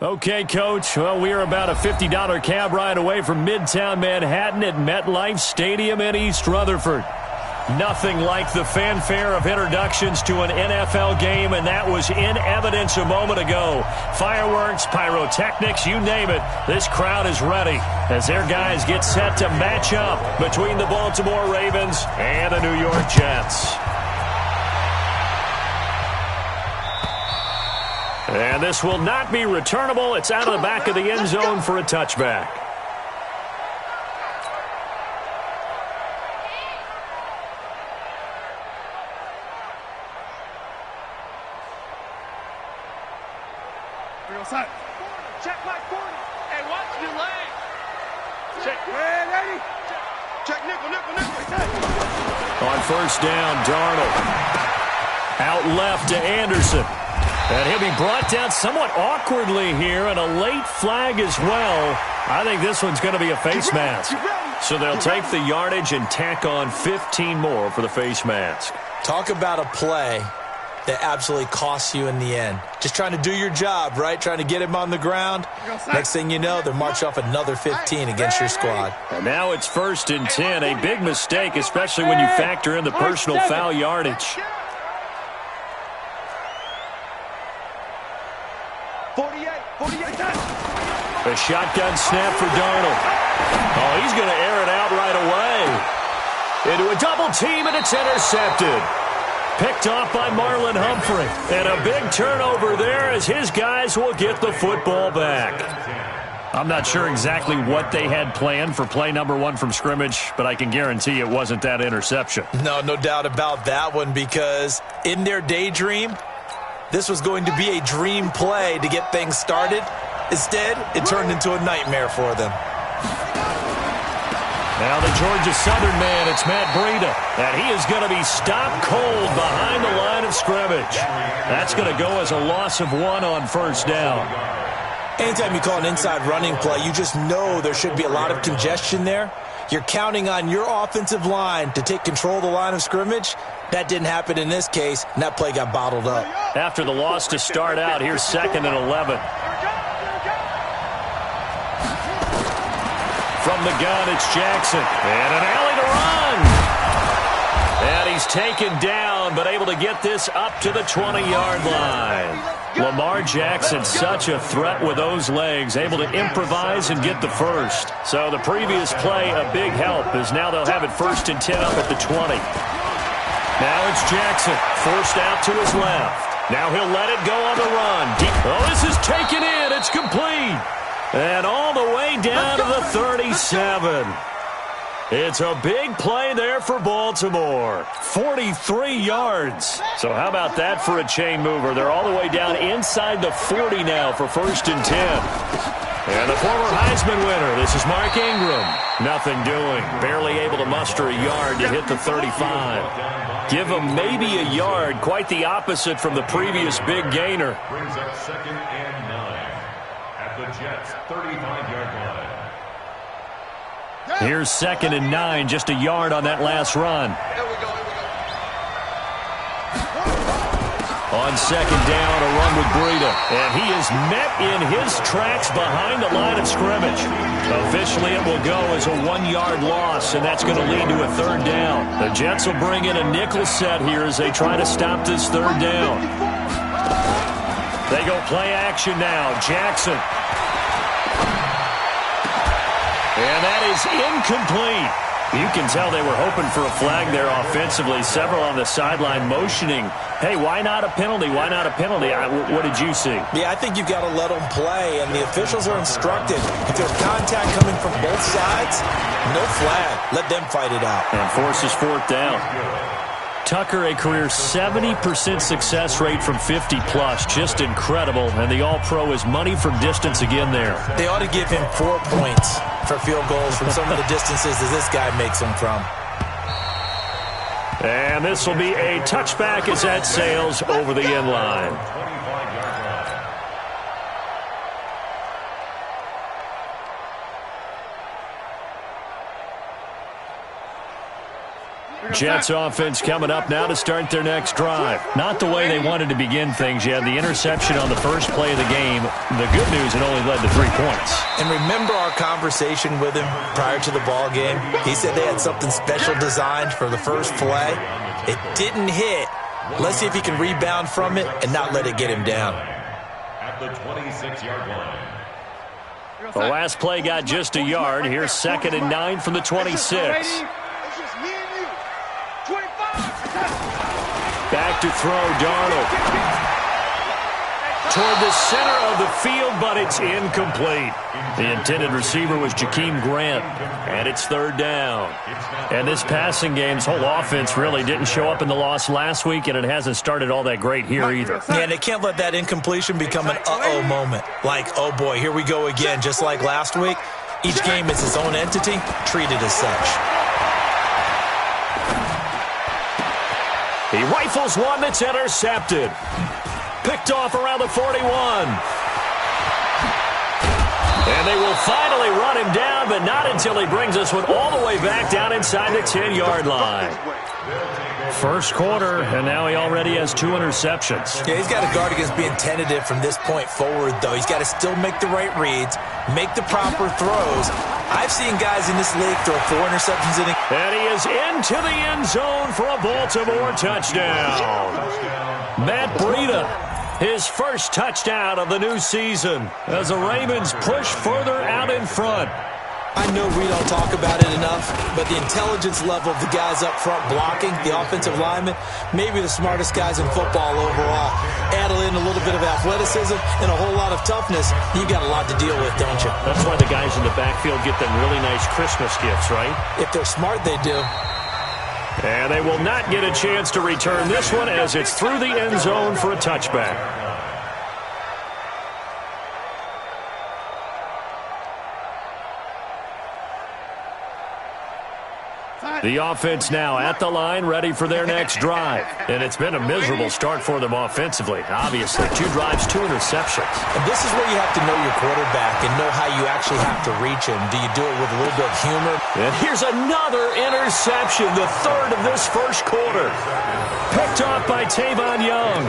Okay, Coach. Well, we are about a $50 cab ride away from Midtown Manhattan at MetLife Stadium in East Rutherford. Nothing like the fanfare of introductions to an NFL game, and that was in evidence a moment ago. Fireworks, pyrotechnics, you name it. This crowd is ready as their guys get set to match up between the Baltimore Ravens and the New York Jets. And this will not be returnable. It's out of the back of the end zone for a touchback. Check my 40. Hey, watch your leg. Check. Ready? Check nickel. On first down, Darnold. Out left to Anderson. And he'll be brought down somewhat awkwardly here, and a late flag as well. I think this one's going to be a face mask. So they'll take the yardage and tack on 15 more for the face mask. Talk about a play that absolutely costs you in the end. Just trying to do your job, right? Trying to get him on the ground. Next thing you know, they're marching off another 15 against your squad. And now it's 1st and 10. A big mistake, especially when you factor in the personal foul yardage. 48. A shotgun snap for Darnold. Oh, he's going to air it out right away. Into a double team, and it's intercepted. Picked off by Marlon Humphrey. And a big turnover there as his guys will get the football back. I'm not sure exactly what they had planned for play number 1 from scrimmage, but I can guarantee it wasn't that interception. No doubt about that one, because in their daydream, this was going to be a dream play to get things started. Instead, it turned into a nightmare for them. Now the Georgia Southern man, it's Matt Breida. And he is going to be stopped cold behind the line of scrimmage. That's going to go as a loss of 1 on first down. Anytime you call an inside running play, you just know there should be a lot of congestion there. You're counting on your offensive line to take control of the line of scrimmage. That didn't happen in this case, and that play got bottled up. After the loss to start out, here's 2nd and 11. From the gun, it's Jackson. And an alley to run. And he's taken down, but able to get this up to the 20-yard line. Lamar Jackson, such a threat with those legs, able to improvise and get the first. So the previous play, a big help, as now they'll have it 1st and 10 up at the 20. Now it's Jackson, forced out to his left. Now he'll let it go on the run. Oh, this is taken in. It's complete. And all the way down to the 37. It's a big play there for Baltimore. 43 yards. So how about that for a chain mover? They're all the way down inside the 40 now for 1st and 10. And the former Heisman winner, this is Mark Ingram. Nothing doing. Barely able to muster a yard to hit the 35. Give him maybe a yard. Quite the opposite from the previous big gainer. Brings up 2nd and 9 at the Jets' 35-yard line. Here's 2nd and 9, just a yard on that last run. On 2nd down, a run with Breida. And he is met in his tracks behind the line of scrimmage. Officially, it will go as a 1-yard loss, and that's going to lead to a 3rd down. The Jets will bring in a nickel set here as they try to stop this 3rd down. They go play action now. Jackson. And that is incomplete. You can tell they were hoping for a flag there offensively. Several on the sideline motioning, hey, why not a penalty? Why not a penalty? What did you see? Yeah, I think you've got to let them play, and the officials are instructed. If there's contact coming from both sides, no flag. Let them fight it out. And forces 4th down. Tucker, a career 70% success rate from 50+. Just incredible. And the All-Pro is money from distance again there. They ought to give him 4 points for field goals from some of the distances that this guy makes them from. And this will be a touchback as that sails over the end line. Jets offense coming up now to start their next drive. Not the way they wanted to begin things. You had the interception on the first play of the game. The good news, it only led to 3 points. And remember our conversation with him prior to the ball game? He said they had something special designed for the first play. It didn't hit. Let's see if he can rebound from it and not let it get him down. At the 26-yard line. The last play got just a yard. Here's 2nd and 9 from the 26. Back to throw, Darnold. Toward the center of the field, but it's incomplete. The intended receiver was Jakeem Grant, and it's 3rd down. And this passing game's whole offense really didn't show up in the loss last week, and it hasn't started all that great here either. Yeah, and they can't let that incompletion become an uh-oh moment. Like, oh boy, here we go again, just like last week. Each game is its own entity, treated as such. He rifles one that's intercepted. Picked off around the 41. And they will finally run him down, but not until he brings us one all the way back down inside the 10-yard line. First quarter, and now he already has 2 interceptions. Yeah, he's got to guard against being tentative from this point forward, though. He's got to still make the right reads, make the proper throws. I've seen guys in this league throw 4 interceptions in a... And he is into the end zone for a Baltimore touchdown. Matt Breida, his first touchdown of the new season as the Ravens push further out in front. I know we don't talk about it enough, but the intelligence level of the guys up front blocking, the offensive linemen, maybe the smartest guys in football overall. Add in a little bit of athleticism and a whole lot of toughness, you got a lot to deal with, don't you? That's why the guys in the backfield get them really nice Christmas gifts, right? If they're smart, they do. And they will not get a chance to return this one as it's through the end zone for a touchback. The offense now at the line, ready for their next drive. And it's been a miserable start for them offensively. Obviously, 2 drives, 2 interceptions. And this is where you have to know your quarterback and know how you actually have to reach him. Do you do it with a little bit of humor? And here's another interception, the 3rd of this first quarter. Picked off by Tavon Young.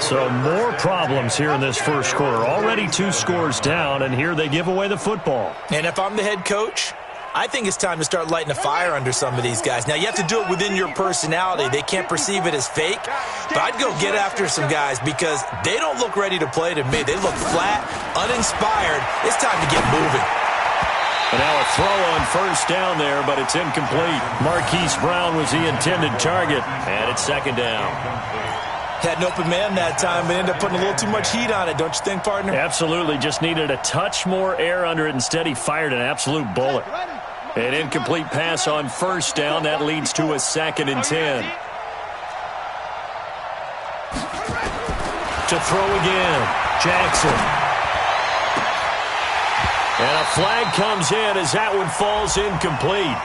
So more problems here in this first quarter. Already 2 scores down, and here they give away the football. And if I'm the head coach, I think it's time to start lighting a fire under some of these guys. Now, you have to do it within your personality. They can't perceive it as fake. But I'd go get after some guys because they don't look ready to play to me. They look flat, uninspired. It's time to get moving. And now a throw on first down there, but it's incomplete. Marquise Brown was the intended target, and it's 2nd down. Had an open man that time, but ended up putting a little too much heat on it, don't you think, partner? Absolutely. Just needed a touch more air under it. Instead, he fired an absolute bullet. An incomplete pass on first down. That leads to a 2nd and 10. To throw again. Jackson. And a flag comes in as that one falls incomplete.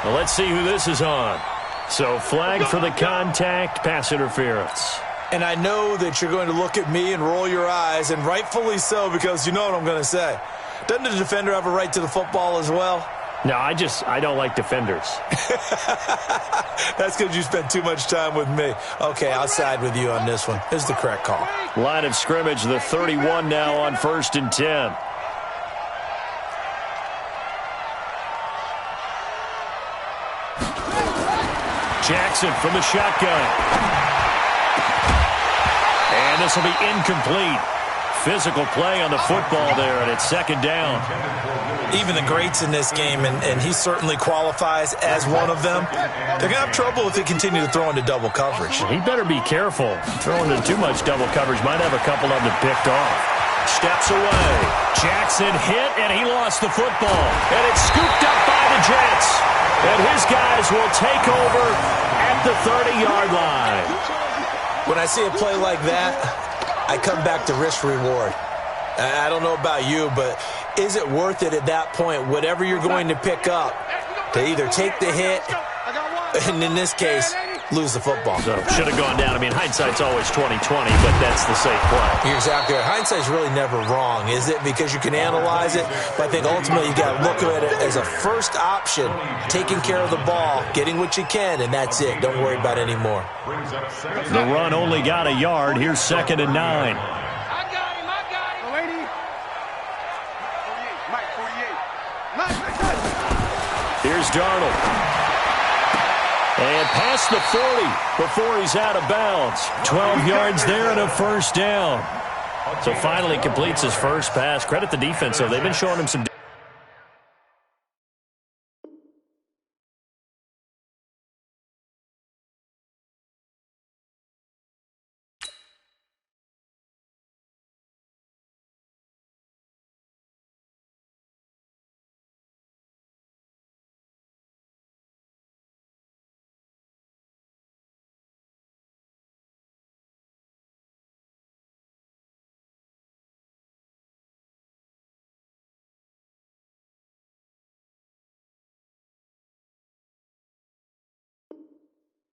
Well, let's see who this is on. So flag for the contact, pass interference. And I know that you're going to look at me and roll your eyes, and rightfully so, because you know what I'm going to say. Doesn't the defender have a right to the football as well? No, I don't like defenders. That's because you spent too much time with me. Okay, I'll side with you on this one. This is the correct call. Line of scrimmage, the 31 now on 1st and 10. Jackson from the shotgun. And this will be incomplete. Physical play on the football there, and it's 2nd down. Even the greats in this game, and he certainly qualifies as one of them, they're going to have trouble if they continue to throw into double coverage. He better be careful. Throwing into too much double coverage might have a couple of them picked off. Steps away. Jackson hit, and he lost the football. And it's scooped up by the Jets. And his guys will take over at the 30-yard line. When I see a play like that, I come back to risk-reward. I don't know about you, but is it worth it at that point, whatever you're going to pick up, to either take the hit, and in this case, lose the football. So should have gone down. I mean, hindsight's always 20/20, but that's the safe play. You're exactly right. Hindsight's really never wrong, is it? Because you can analyze it, but I think ultimately you got to look at it as a first option, taking care of the ball, getting what you can, and that's it. Don't worry about any more. The run only got a yard. Here's 2nd and 9. Here's Darnold. And past the 40 before he's out of bounds. 12 yards there and a first down. So finally completes his first pass. Credit the defense, though. They've been showing him some...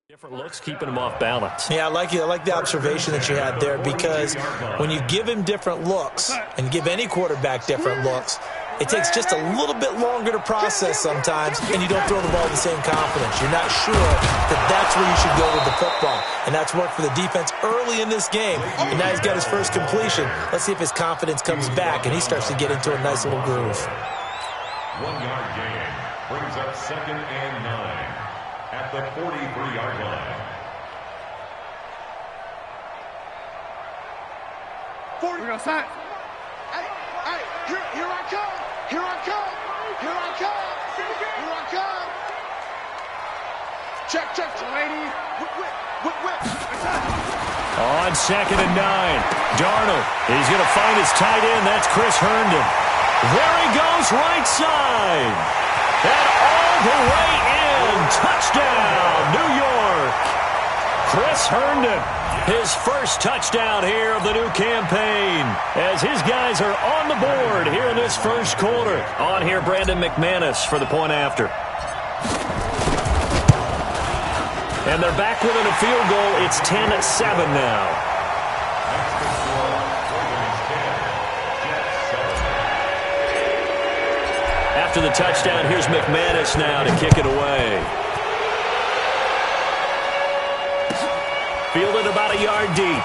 Different looks, keeping him off balance. Yeah, I like the observation that you had there, because when you give him different looks and give any quarterback different looks, it takes just a little bit longer to process sometimes, and you don't throw the ball with the same confidence. You're not sure that that's where you should go with the football, and that's worked for the defense early in this game, and now he's got his first completion. Let's see if his confidence comes back, and he starts to get into a nice little groove. 1 yard gain brings up 2nd and 9. At the 43-yard line. 40. We're going to sign. Hey, here I come. Here I come. Here I come. Here I come. Check, lady. Whip. On 2nd and 9. Darnold. He's going to find his tight end. That's Chris Herndon. There he goes, right side. And all the way in. Touchdown, New York. Chris Herndon, his first touchdown here of the new campaign, as his guys are on the board here in this first quarter. On here, Brandon McManus for the point after. And they're back within a field goal. It's 10-7 now. After the touchdown, here's McManus now to kick it away. Fielded about a yard deep.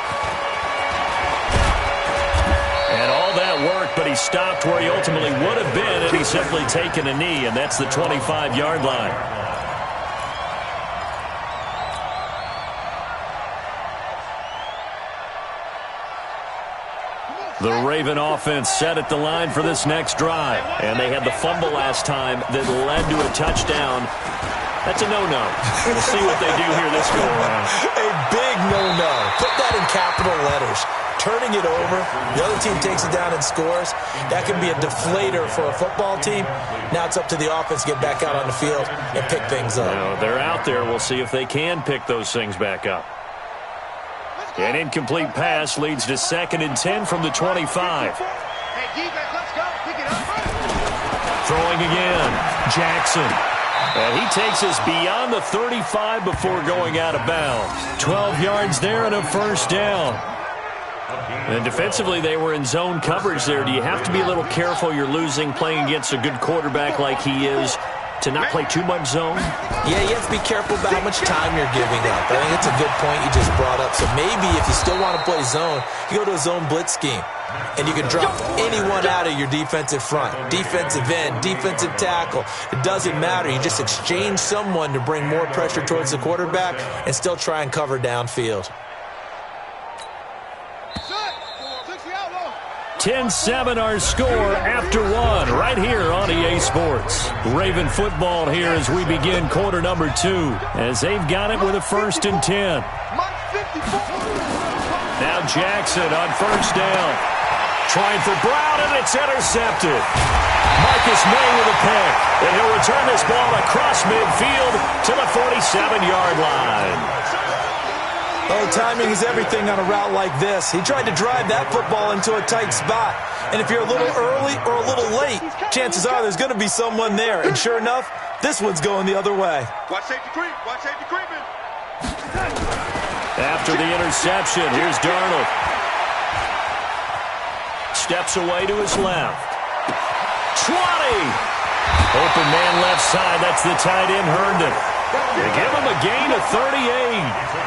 And all that work, but he stopped where he ultimately would have been had he simply taken a knee, and that's the 25-yard line. The Raven offense set at the line for this next drive. And they had the fumble last time that led to a touchdown. That's a no-no. We'll see what they do here this go around. A big no-no. Put that in capital letters. Turning it over, the other team takes it down and scores. That can be a deflator for a football team. Now it's up to the offense to get back out on the field and pick things up. Now, they're out there. We'll see if they can pick those things back up. An incomplete pass leads to 2nd and 10 from the 25. Hey, defense, let's go. Pick it up. Throwing again. Jackson. And he takes us beyond the 35 before going out of bounds. 12 yards there and a first down. And defensively, they were in zone coverage there. Do you have to be a little careful? You're losing playing against a good quarterback like he is, to not play too much zone? Yeah, you have to be careful about how much time you're giving up. I think it's a good point you just brought up. So maybe if you still want to play zone, you go to a zone blitz scheme. And you can drop anyone out of your defensive front. Defensive end, defensive tackle. It doesn't matter. You just exchange someone to bring more pressure towards the quarterback and still try and cover downfield. 10-7 our score after one right here on EA Sports. Raven football here as we begin quarter number 2, as they've got it with a 1st and 10. Now Jackson on first down. Trying for Brown, and it's intercepted. Marcus May with a pick, and he'll return this ball across midfield to the 47-yard line. Oh, timing is everything on a route like this. He tried to drive that football into a tight spot. And if you're a little early or a little late, chances are there's going to be someone there. And sure enough, this one's going the other way. Watch safety creep. Watch safety creeping. After the interception, here's Darnold. Steps away to his left. 20! Open man left side. That's the tight end, Herndon. They give him a gain of 38.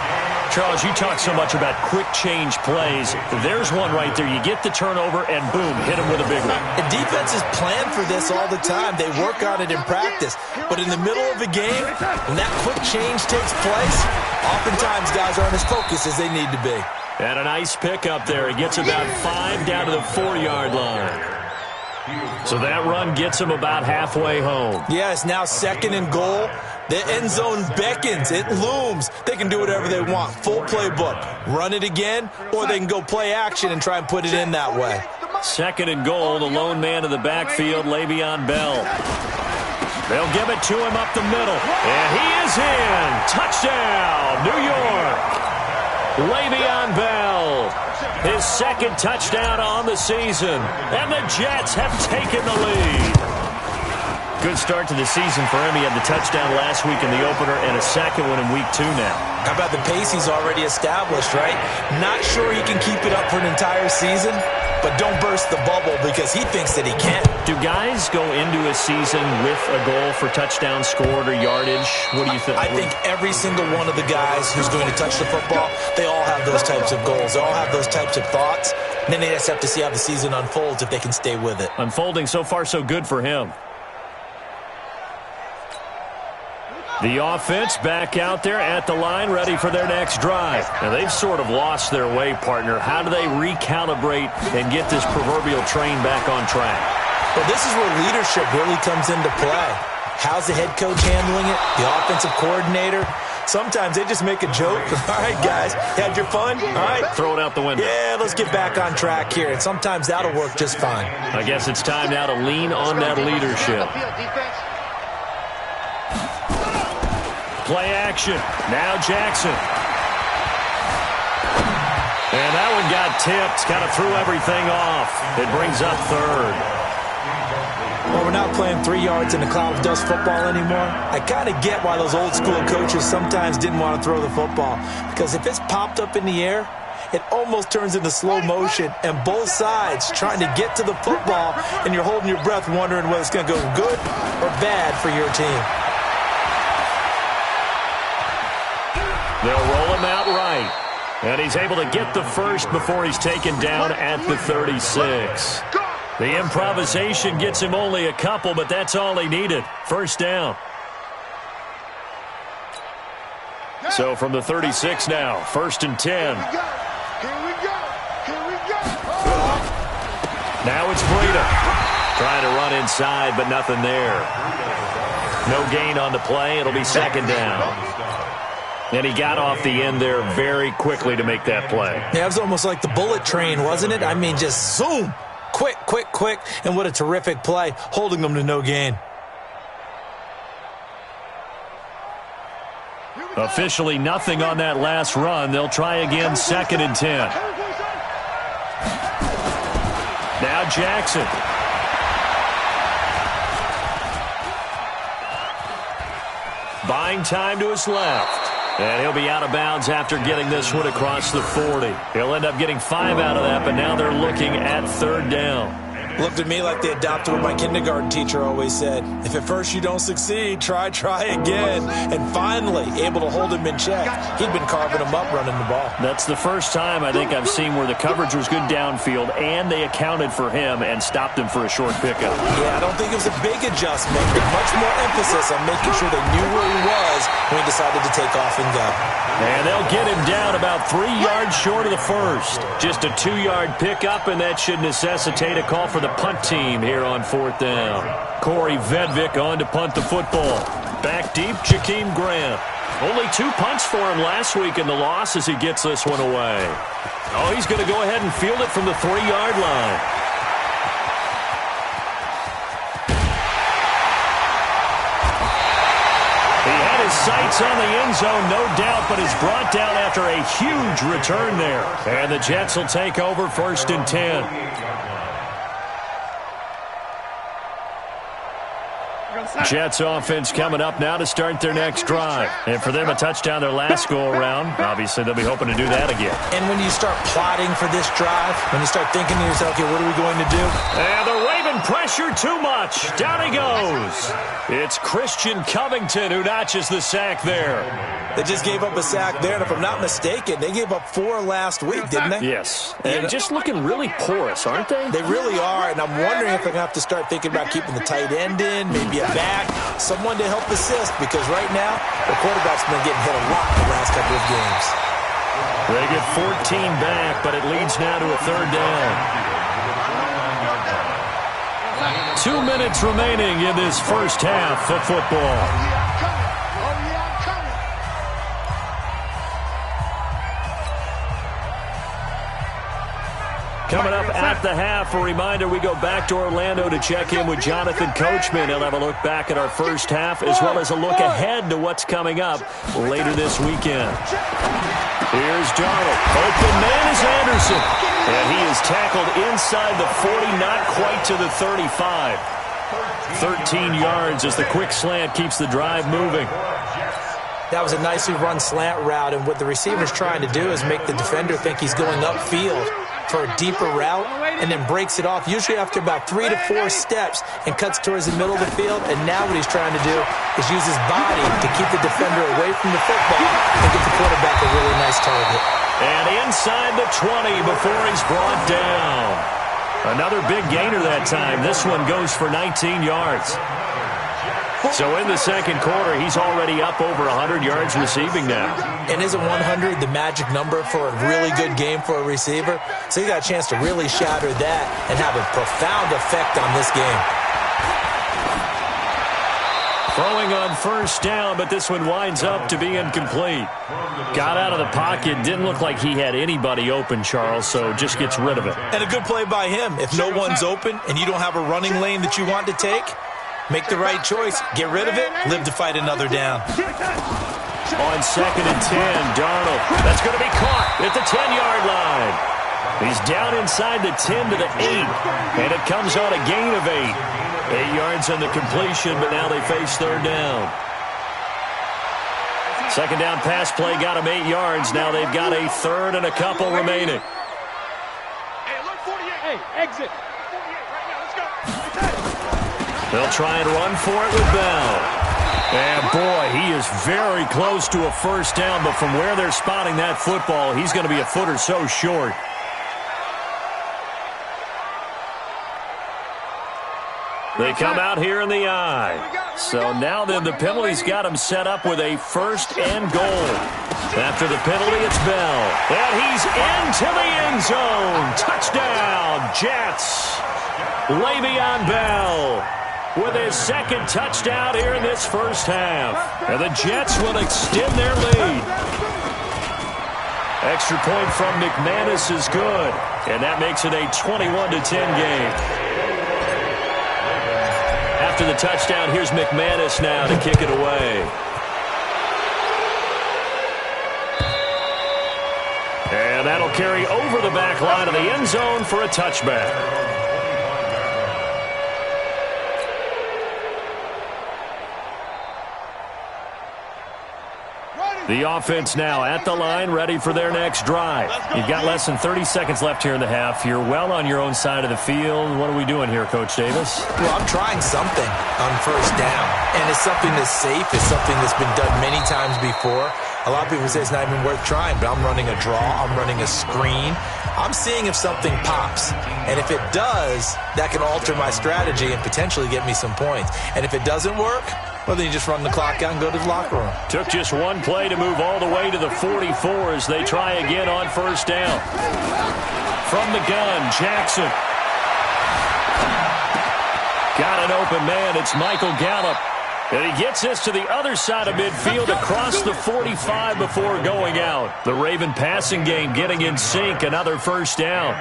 Charles, you talk so much about quick change plays. There's one right there. You get the turnover, and boom, hit him with a big one. And defenses plan for this all the time. They work on it in practice. But in the middle of the game, when that quick change takes place, oftentimes guys aren't as focused as they need to be. And a nice pickup there. He gets about 5 down to the 4-yard line. So that run gets him about halfway home. Yeah, it's now 2nd and goal. The end zone beckons. It looms. They can do whatever they want. Full playbook. Run it again, or they can go play action and try and put it in that way. 2nd and goal. The lone man in the backfield, Le'Veon Bell. They'll give it to him up the middle. And he is in. Touchdown, New York. Le'Veon Bell. His 2nd touchdown on the season. And the Jets have taken the lead. Good start to the season for him. He had the touchdown last week in the opener and a 2nd one in week 2 now. How about the pace he's already established, right? Not sure he can keep it up for an entire season, but don't burst the bubble because he thinks that he can. Do guys go into a season with a goal for touchdown scored or yardage? What do you think? I think every single one of the guys who's going to touch the football, they all have those types of goals. They all have those types of thoughts. And then they just have to see how the season unfolds if they can stay with it. Unfolding so far so good for him. The offense back out there at the line, ready for their next drive. Now, they've sort of lost their way, partner. How do they recalibrate and get this proverbial train back on track? Well, this is where leadership really comes into play. How's the head coach handling it? The offensive coordinator? Sometimes they just make a joke. All right, guys, you had your fun? All right. Throw it out the window. Yeah, let's get back on track here. And sometimes that'll work just fine. I guess it's time now to lean on that leadership. Play action. Now Jackson. And that one got tipped. Kind of threw everything off. It brings up 3rd. Well, we're not playing 3 yards in a cloud of dust football anymore. I kind of get why those old school coaches sometimes didn't want to throw the football. Because if it's popped up in the air, it almost turns into slow motion. And both sides trying to get to the football, and you're holding your breath wondering whether it's going to go good or bad for your team. They'll roll him out right. And he's able to get the first before he's taken down at the 36. The improvisation gets him only a couple, but that's all he needed. First down. So from the 36 now, 1st and 10. Here we go. Now it's Breida. Trying to run inside, but nothing there. No gain on the play. It'll be 2nd down. And he got off the end there very quickly to make that play. Yeah, it was almost like the bullet train, wasn't it? I mean, just zoom. Quick. And what a terrific play, holding them to no gain. Officially nothing on that last run. They'll try again, 2nd and 10. Now Jackson. Buying time to his left. And he'll be out of bounds after getting this one across the 40. He'll end up getting 5 out of that, but now they're looking at 3rd down. Looked at me like they adopted what my kindergarten teacher always said. If at first you don't succeed, try again. And finally, able to hold him in check. He'd been carving him up running the ball. That's the first time I think I've seen where the coverage was good downfield and they accounted for him and stopped him for a short pickup. Yeah, I don't think it was a big adjustment, but much more emphasis on making sure they knew where he was when he decided to take off and go. And they'll get him down about 3 yards short of the first. Just a 2-yard pickup, and that should necessitate a call for the punt team here on 4th down. Corey Vedvik on to punt the football. Back deep, Jakeem Grant. Only 2 punts for him last week in the loss as he gets this one away. Oh, he's going to go ahead and field it from the 3-yard line. Sights on the end zone, no doubt, but is brought down after a huge return there. And the Jets will take over 1st and 10. Jets offense coming up now to start their next drive. And for them, a touchdown their last go-around. Obviously, they'll be hoping to do that again. And when you start plotting for this drive, when you start thinking to yourself, okay, what are we going to do? And they're waving pressure too much. Down he goes. It's Christian Covington who notches the sack there. They just gave up a sack there, and if I'm not mistaken, they gave up 4 last week, didn't they? Yes. And just looking really porous, aren't they? They really are, and I'm wondering if they're going to have to start thinking about keeping the tight end in, maybe a back, someone to help assist, because right now, the quarterback's been getting hit a lot the last couple of games. They get 14 back, but it leads now to a third down. 2 minutes remaining in this first half of football. Coming up at the half, a reminder, we go back to Orlando to check in with Jonathan Coachman. He'll have a look back at our first half as well as a look ahead to what's coming up later this weekend. Here's Darnold. Open man is Anderson. And he is tackled inside the 40, not quite to the 35. 13 yards as the quick slant keeps the drive moving. That was a nicely run slant route, and what the receiver's trying to do is make the defender think he's going upfield for a deeper route, and then breaks it off, usually after about 3 to 4 steps, and cuts towards the middle of the field. And now what he's trying to do is use his body to keep the defender away from the football and get the quarterback a really nice target. And inside the 20 before he's brought down. Another big gainer that time. This one goes for 19 yards. So in the second quarter, he's already up over 100 yards receiving now. And isn't 100 the magic number for a really good game for a receiver? So he got a chance to really shatter that and have a profound effect on this game. Throwing on first down, but this one winds up to be incomplete. Got out of the pocket, didn't look like he had anybody open, Charles, so just gets rid of it. And a good play by him. If no one's open and you don't have a running lane that you want to take, make the right choice, get rid of it, live to fight another down. On 2nd and 10, Darnold. That's going to be caught at the 10-yard line. He's down inside the 10 to the 8, and it comes on a gain of 8. 8 yards on the completion, but now they face third down. Second down pass play got him 8 yards. Now they've got a third and a couple remaining. Hey, look, 48. Hey, exit. 48 right now. Let's go. They'll try and run for it with Bell. And, boy, he is very close to a first down, but from where they're spotting that football, he's going to be a foot or so short. They come out here in the eye. So now then the penalty's got him set up with a first and goal. After the penalty, it's Bell. And he's into the end zone. Touchdown, Jets. Le'Veon Bell with his second touchdown here in this first half. And the Jets will extend their lead. Extra point from McManus is good. And that makes it a 21-10 game. After the touchdown, here's McManus now to kick it away. And that'll carry over the back line of the end zone for a touchback. The offense now at the line, ready for their next drive. You've got less than 30 seconds left here in the half. You're well on your own side of the field. What are we doing here, Coach Davis? Well, I'm trying something on first down, and it's something that's safe. It's something that's been done many times before. A lot of people say it's not even worth trying, but I'm running a draw. I'm running a screen. I'm seeing if something pops, and if it does, that can alter my strategy and potentially get me some points. And if it doesn't work, well, then you just run the clock out and go to the locker room. Took just one play to move all the way to the 44 as they try again on first down. From the gun, Jackson. Got an open man. It's Michael Gallup. And he gets this to the other side of midfield across the 45 before going out. The Raven passing game getting in sync. Another first down.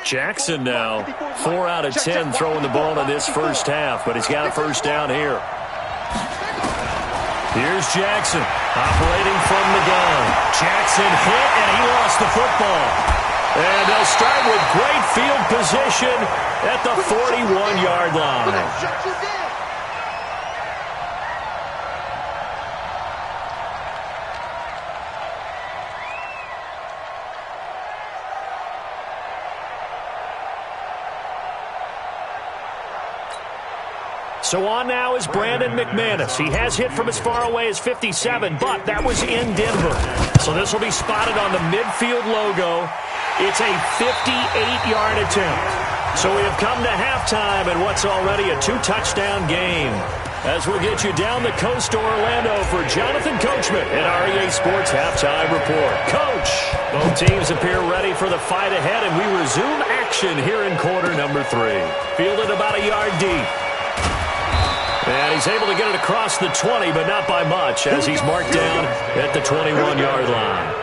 Jackson now, 4 out of 10 throwing the ball in this first half, but he's got a first down here. Here's Jackson operating from the gun. Jackson hit, and he lost the football. And they'll start with great field position at the 41-yard line. So on now is Brandon McManus. He has hit from as far away as 57, but that was in Denver. So this will be spotted on the midfield logo. It's a 58-yard attempt. So we have come to halftime in what's already a 2-touchdown game. As we'll get you down the coast to Orlando for Jonathan Coachman at REA Sports Halftime Report. Coach, both teams appear ready for the fight ahead, and we resume action here in quarter number 3. Fielded about a yard deep. And he's able to get it across the 20, but not by much, as he's marked down at the 21-yard line.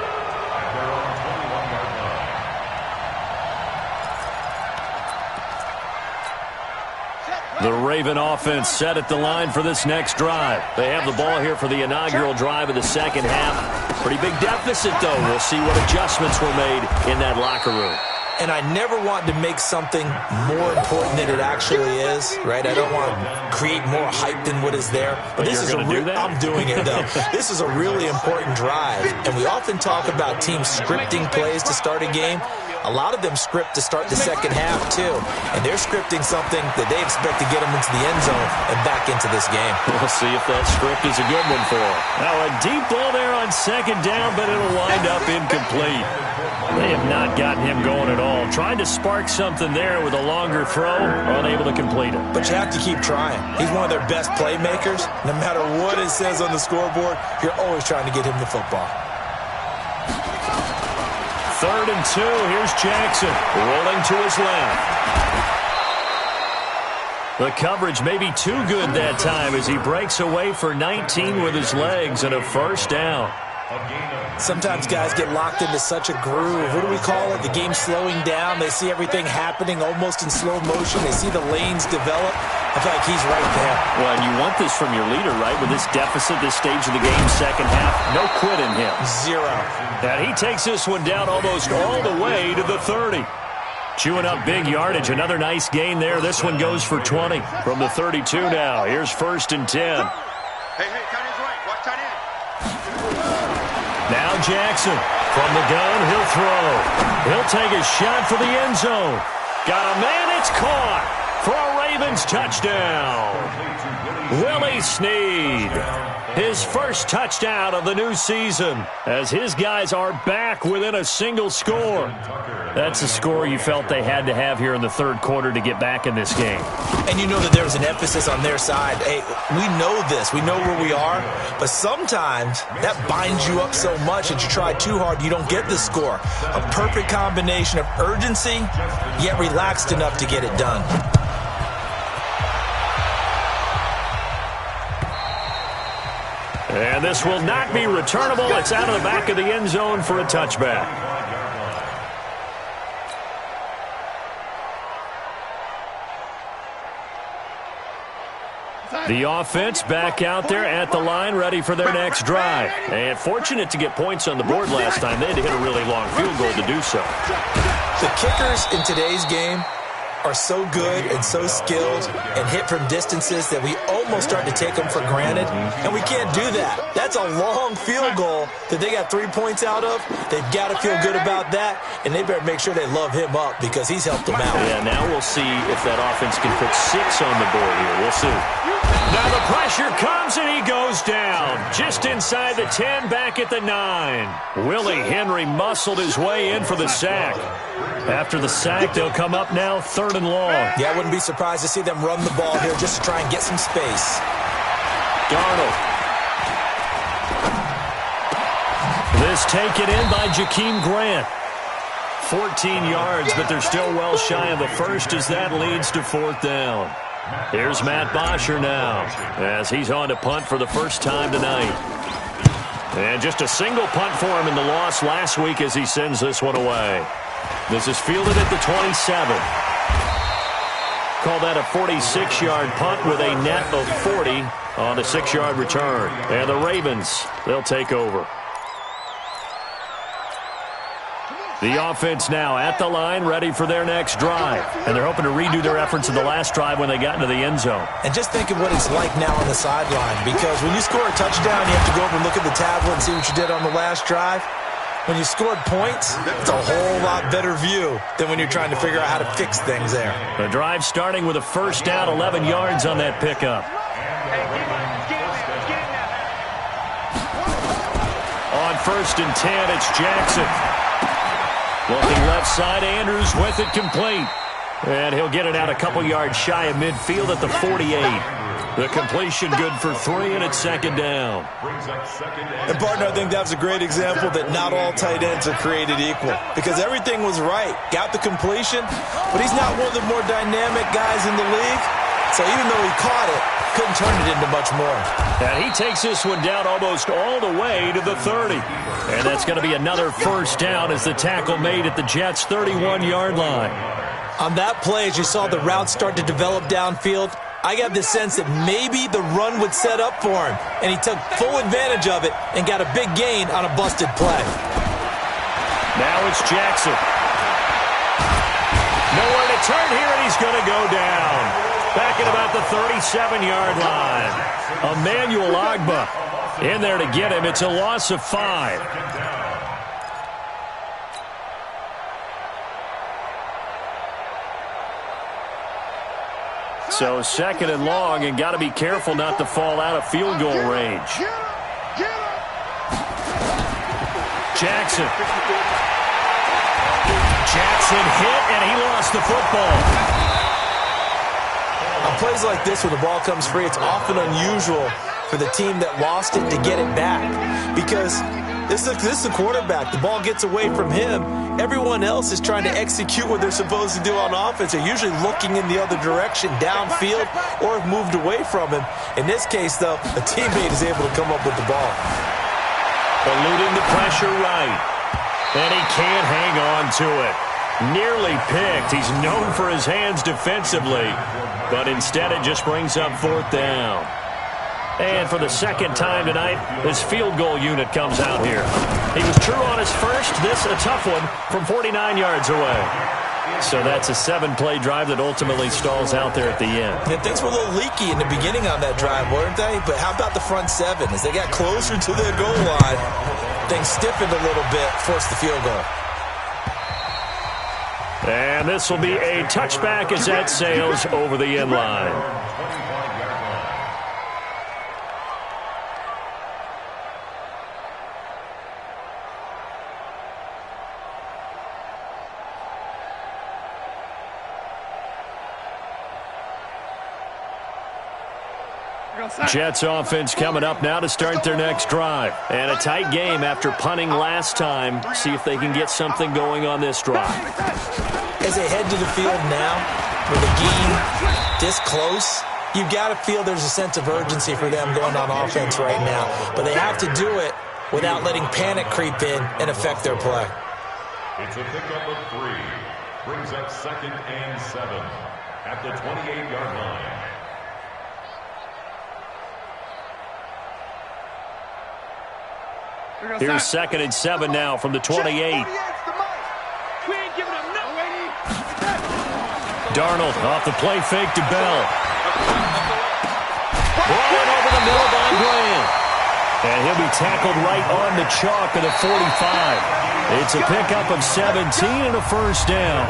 The Raven offense set at the line for this next drive. They have the ball here for the inaugural drive of the second half. Pretty big deficit, though. We'll see what adjustments were made in that locker room. And I never want to make something more important than it actually is, right? I don't want to create more hype than what is there. But this is I'm doing it, though. This is a really important drive. And we often talk about teams scripting plays to start a game. A lot of them script to start the second half, too. And they're scripting something that they expect to get them into the end zone and back into this game. We'll see if that script is a good one for them. Now, a deep ball there on second down, but it'll wind up incomplete. They have not gotten him going at all. Trying to spark something there with a longer throw, unable to complete it. But you have to keep trying. He's one of their best playmakers. No matter what it says on the scoreboard, you're always trying to get him the football. 3rd and 2. Here's Jackson rolling to his left. The coverage may be too good that time as he breaks away for 19 with his legs and a first down. Sometimes guys get locked into such a groove. What do we call it? The game's slowing down. They see everything happening almost in slow motion. They see the lanes develop. I feel like he's right there. Well, and you want this from your leader, right? With this deficit, this stage of the game, second half, no quit in him. 0. And he takes this one down almost all the way to the 30. Chewing up big yardage. Another nice gain there. This one goes for 20 from the 32 now. Here's 1st and 10. Hey, tight end's right. Watch tight end. Now Jackson from the gun. He'll throw. He'll take a shot for the end zone. Got a man. It's caught for a Ravens touchdown. Willie Snead. His first touchdown of the new season as his guys are back within a single score. That's a score you felt they had to have here in the 3rd quarter to get back in this game. And you know that there was an emphasis on their side. Hey, we know this. We know where we are. But sometimes that binds you up so much that you try too hard, you don't get the score. A perfect combination of urgency, yet relaxed enough to get it done. And this will not be returnable. It's out of the back of the end zone for a touchback. The offense back out there at the line, ready for their next drive. And fortunate to get points on the board last time. They had to hit a really long field goal to do so. The kickers in today's game are so good and so skilled and hit from distances that we almost start to take them for granted, and we can't do that. That's a long field goal that they got 3 points out of. They've got to feel good about that, and they better make sure they love him up because he's helped them out. Yeah, now we'll see if that offense can put 6 on the board here. We'll see. Now the pressure comes, and he goes down. Just inside the 10, back at the 9. Willie Henry muscled his way in for the sack. After the sack, they'll come up now 3rd and long. Yeah, I wouldn't be surprised to see them run the ball here just to try and get some space. Darnold. This taken in by Jakeem Grant. 14 yards, but they're still well shy of the first as that leads to 4th down. Here's Matt Bosher now as he's on to punt for the first time tonight. And just a single punt for him in the loss last week as he sends this one away. This is fielded at the 27. Call that a 46-yard punt with a net of 40 on a 6-yard return. And the Ravens, they'll take over. The offense now at the line, ready for their next drive. And they're hoping to redo their efforts in the last drive when they got into the end zone. And just think of what it's like now on the sideline, because when you score a touchdown, you have to go over and look at the tablet and see what you did on the last drive. When you scored points, it's a whole lot better view than when you're trying to figure out how to fix things there. The drive starting with a first down, 11 yards on that pickup. On 1st and 10, it's Jackson. Looking left side, Andrews with it complete. And he'll get it out a couple yards shy of midfield at the 48. The completion good for 3, and it's 2nd down. And, partner, I think that was a great example that not all tight ends are created equal, because everything was right. Got the completion, but he's not one of the more dynamic guys in the league. So even though he caught it, couldn't turn it into much more. And he takes this one down almost all the way to the 30. And that's going to be another first down as the tackle made at the Jets' 31-yard line. On that play, as you saw the route start to develop downfield, I got the sense that maybe the run would set up for him, and he took full advantage of it and got a big gain on a busted play. Now it's Jackson. Nowhere to turn here, and he's going to go down. Back at about the 37-yard line. Emmanuel Ogbah in there to get him. It's a loss of 5. So 2nd and long, and got to be careful not to fall out of field goal range. Jackson hit, and he lost the football. On plays like this, when the ball comes free, it's often unusual for the team that lost it to get it back, because this is the quarterback. The ball gets away from him. Everyone else is trying to execute what they're supposed to do on offense. They're usually looking in the other direction, downfield, or have moved away from him. In this case, though, a teammate is able to come up with the ball. Eluding the pressure right, and he can't hang on to it. Nearly picked. He's known for his hands defensively, but instead it just brings up 4th down. And for the 2nd time tonight, his field goal unit comes out here. He was true on his first. This a tough one from 49 yards away. So that's a 7-play drive that ultimately stalls out there at the end. Yeah, things were a little leaky in the beginning on that drive, weren't they? But how about the front 7? As they got closer to their goal line, things stiffened a little bit, forced the field goal. And this will be a touchback as that sails over the end line. Jets offense coming up now to start their next drive. And a tight game after punting last time. See if they can get something going on this drive. As they head to the field now, with a game this close, you've got to feel there's a sense of urgency for them going on offense right now. But they have to do it without letting panic creep in and affect their play. It's a pickup of 3. Brings up 2nd and 7 at the 28-yard line. Here's 2nd and 7 now from the 28. Darnold off the play fake to Bell. Rolling over the middle by Graham. And he'll be tackled right on the chalk of the 45. It's a pickup of 17 and a first down.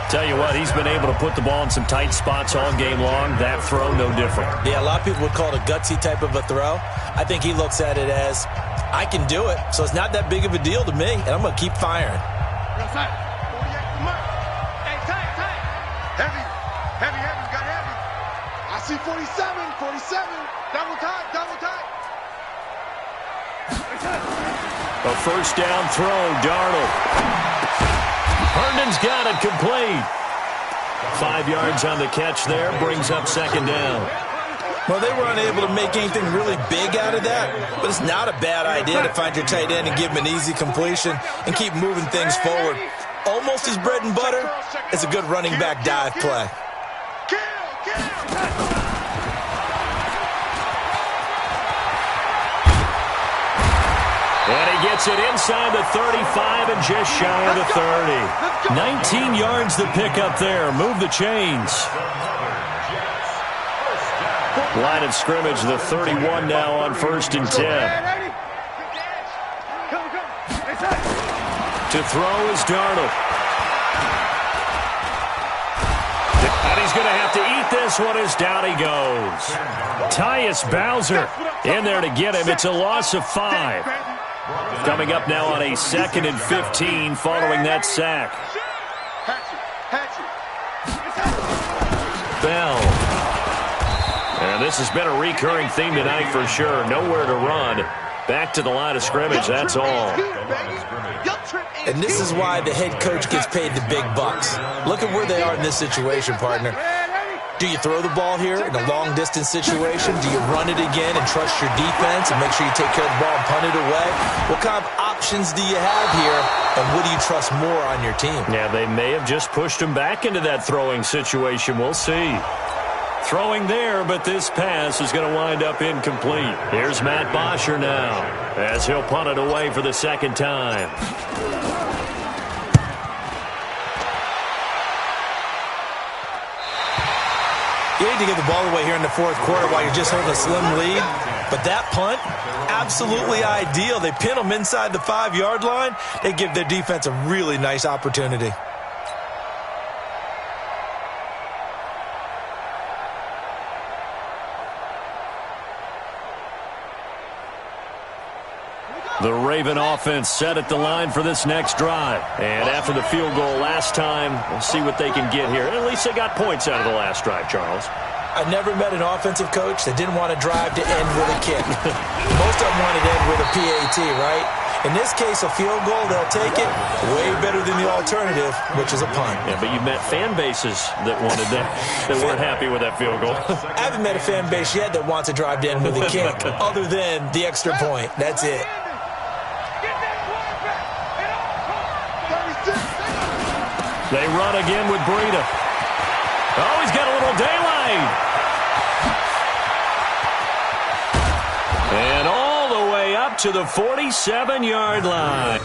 Tell you what, he's been able to put the ball in some tight spots all game long. That throw, no different. Yeah, a lot of people would call it a gutsy type of a throw. I think he looks at it as, I can do it, so it's not that big of a deal to me, and I'm going to keep firing. Heavy, got heavy. I see 47, double tight. A first down throw, Darnold. Herndon's got it complete. 5 yards on the catch there, brings up 2nd down. Well, they were unable to make anything really big out of that, but it's not a bad idea to find your tight end and give him an easy completion and keep moving things forward. Almost his bread and butter is a good running back dive play. And he gets it inside the 35 and just shy of the 30. 19 yards to pick up there. Move the chains. Line of scrimmage, the 31 now on 1st and 10. To throw is Darnold. And he's going to have to eat this one as down he goes. Tyus Bowser in there to get him. It's a loss of 5. Coming up now on a 2nd and 15 following that sack. Bell. And this has been a recurring theme tonight for sure. Nowhere to run. Back to the line of scrimmage, that's all. And this is why the head coach gets paid the big bucks. Look at where they are in this situation, partner. Do you throw the ball here in a long-distance situation? Do you run it again and trust your defense and make sure you take care of the ball and punt it away? What kind of options do you have here, and what do you trust more on your team? Yeah, they may have just pushed him back into that throwing situation. We'll see. Throwing there, but this pass is going to wind up incomplete. Here's Matt Bosher now as he'll punt it away for the 2nd time. You need to get the ball away here in the 4th quarter while you're just holding a slim lead. But that punt, absolutely ideal. They pin them inside the 5-yard line. They give their defense a really nice opportunity. The Raven offense set at the line for this next drive. And after the field goal last time, we'll see what they can get here. At least they got points out of the last drive, Charles. I never met an offensive coach that didn't want to drive to end with a kick. Most of them want to end with a PAT, right? In this case, a field goal, they'll take it. Way better than the alternative, which is a punt. Yeah, but you met fan bases that wanted that weren't happy with that field goal. I haven't met a fan base yet that wants to drive to end with a kick, other than the extra point. That's it. They run again with Breida. Oh, he's got a little daylight. And all the way up to the 47-yard line.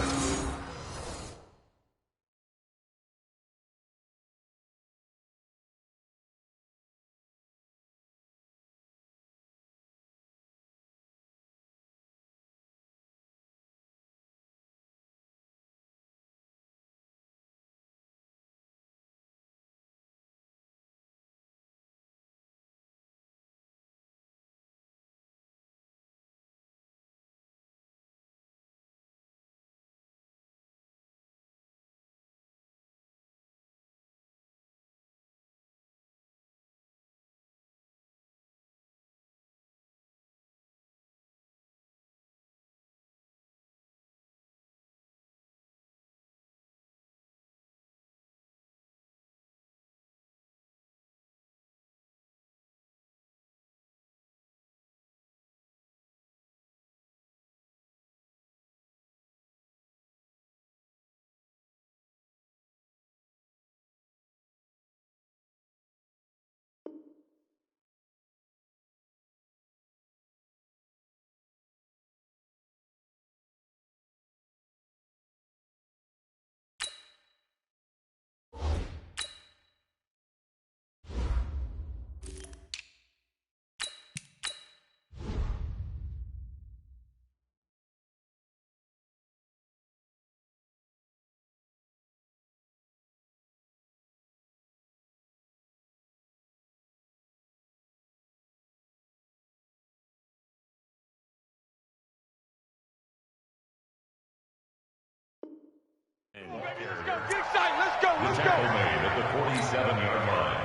The tackle made at the 47-yard line.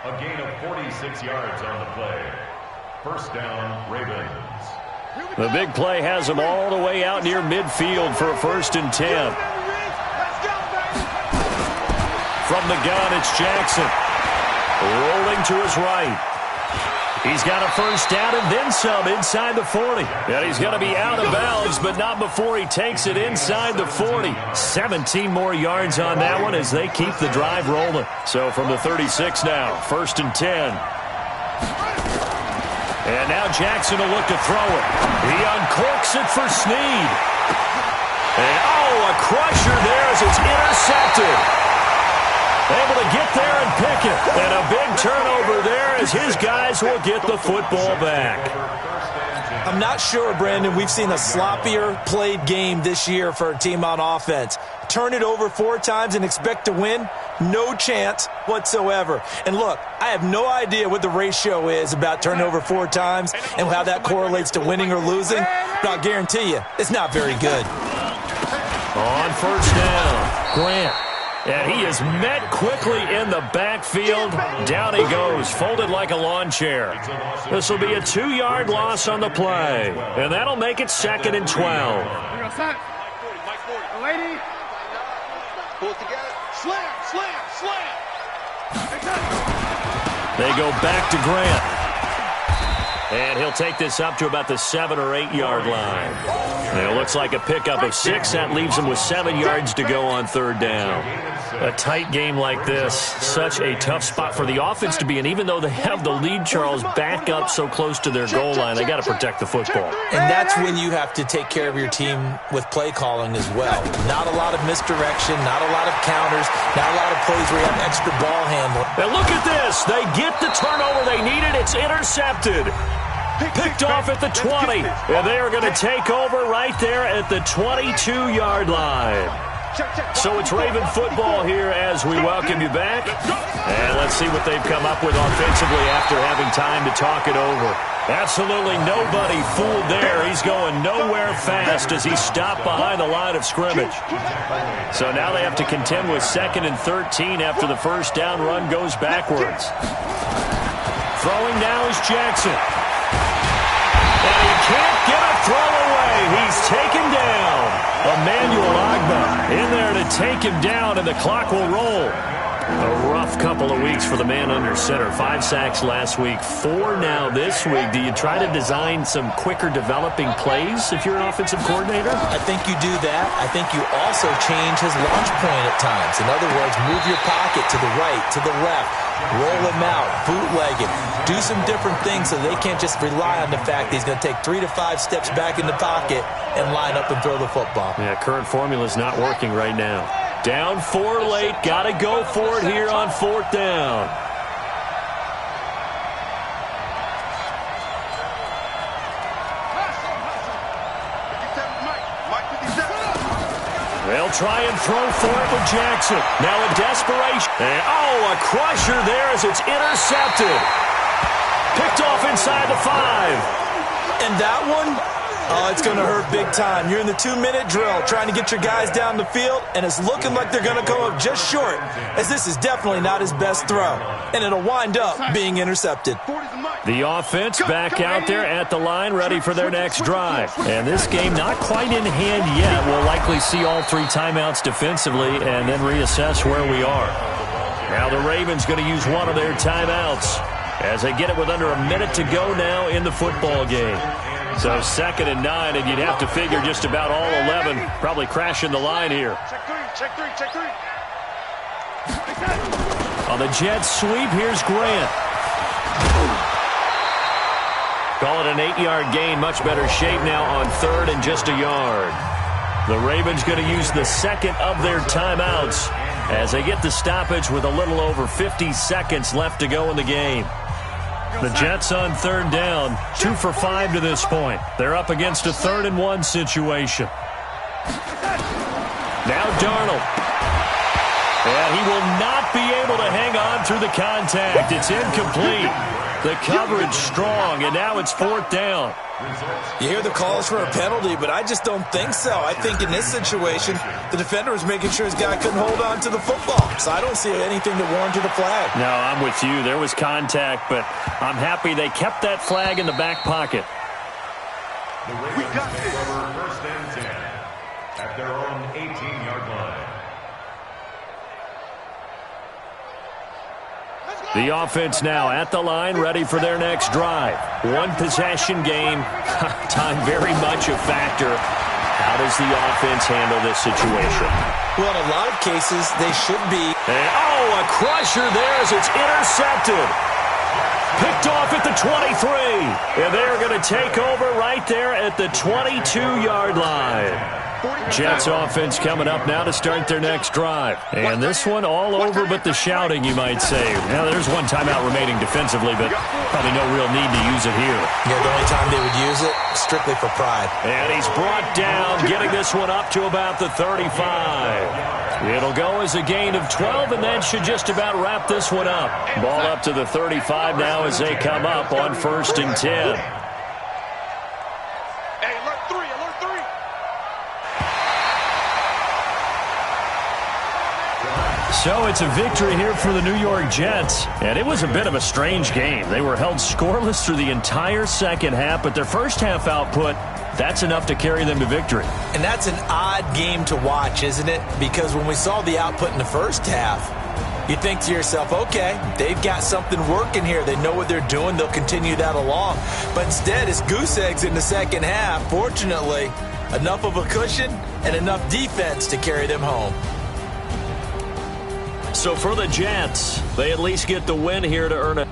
A gain of 46 yards on the play. First down, Ravens. The big play has them all the way out near midfield for a 1st and 10. From the gun, it's Jackson. Rolling to his right. He's got a first down and then some inside the 40. And he's going to be out of bounds, but not before he takes it inside the 40. 17 more yards on that one as they keep the drive rolling. So from the 36 now, 1st and 10. And now Jackson will look to throw it. He uncorks it for Snead. And, a crusher there as it's intercepted. Able to get there and pick it. And a big turnover there as his guys will get the football back. I'm not sure, Brandon, we've seen a sloppier played game this year for a team on offense. Turn it over 4 times and expect to win? No chance whatsoever. And look, I have no idea what the ratio is about turning over 4 times and how that correlates to winning or losing, but I'll guarantee you it's not very good. On first down, Grant. And he is met quickly in the backfield. Down he goes, folded like a lawn chair. This will be a 2-yard loss on the play. And that'll make it 2nd and 12. Lady. Pull it together. Slam, slam, slam. They go back to Grant. And he'll take this up to about the 7 or 8 yard line. And it looks like a pickup of 6. That leaves him with 7 yards to go on 3rd down. A tight game like this, such a tough spot for the offense to be in. Even though they have the lead, Charles, back up so close to their goal line, they got to protect the football. And that's when you have to take care of your team with play calling as well. Not a lot of misdirection, not a lot of counters, not a lot of plays where you have extra ball handling. And look at this. They get the turnover they needed. It's intercepted. Picked off at the 20. And they are going to take over right there at the 22-yard line. So it's Raven football here as we welcome you back. And let's see what they've come up with offensively after having time to talk it over. Absolutely nobody fooled there. He's going nowhere fast as he stopped behind the line of scrimmage. So now they have to contend with 2nd and 13 after the first down run goes backwards. Throwing now is Jackson. And he can't get a throw away. He's taken down. Emmanuel Agba in there to take him down, and the clock will roll. A rough couple of weeks for the man under center. 5 sacks last week, 4 now this week. Do you try to design some quicker developing plays if you're an offensive coordinator? I think you do that. I think you also change his launch point at times. In other words, move your pocket to the right, to the left. Roll him out, bootleg him, do some different things so they can't just rely on the fact that he's going to take 3 to 5 steps back in the pocket and line up and throw the football. Yeah, current formula is not working right now. Down 4 late, got to go for it here on 4th down. They'll try and throw for it with Jackson. Now in desperation. And, a crusher there as it's intercepted. Picked off inside the 5. And that one, it's going to hurt big time. You're in the 2-minute drill trying to get your guys down the field, and it's looking like they're going to come up just short, as this is definitely not his best throw. And it'll wind up being intercepted. The offense back out there at the line, ready for their next drive. And this game not quite in hand yet. We'll likely see all 3 timeouts defensively and then reassess where we are. Now the Ravens going to use one of their timeouts as they get it with under a minute to go now in the football game. So 2nd and 9, and you'd have to figure just about all 11 probably crashing the line here. Check three. On the Jets sweep, here's Grant. Call it an 8-yard gain, much better shape now on 3rd and just a yard. The Ravens going to use the 2nd of their timeouts as they get the stoppage with a little over 50 seconds left to go in the game. The Jets on 3rd down, 2 for 5 to this point. They're up against a 3rd and 1 situation. Now Darnold. And he will not be able to hang on through the contact. It's incomplete. The coverage strong, and now it's 4th down. You hear the calls for a penalty, but I just don't think so. I think in this situation, the defender was making sure his guy couldn't hold on to the football. So I don't see anything that warranted a flag. No, I'm with you. There was contact, but I'm happy they kept that flag in the back pocket. The Ravens recover 1st and 10 at their own 18-yard line. The offense now at the line, ready for their next drive. 1 possession game. Time very much a factor. How does the offense handle this situation? Well, in a lot of cases, they should be. And, a crusher there as it's intercepted. Picked off at the 23. And they're going to take over right there at the 22-yard line. Jets offense coming up now to start their next drive. And this one all over but the shouting, you might say. Now, there's one timeout remaining defensively, but probably no real need to use it here. Yeah, the only time they would use it, strictly for pride. And he's brought down, getting this one up to about the 35. It'll go as a gain of 12, and that should just about wrap this one up. Ball up to the 35 now as they come up on 1st and 10. So it's a victory here for the New York Jets, and it was a bit of a strange game. They were held scoreless through the entire second half, but their first half output, that's enough to carry them to victory. And that's an odd game to watch, isn't it? Because when we saw the output in the first half, you think to yourself, okay, they've got something working here. They know what they're doing. They'll continue that along. But instead, it's goose eggs in the second half. Fortunately, enough of a cushion and enough defense to carry them home. So for the Jets, they at least get the win here to earn a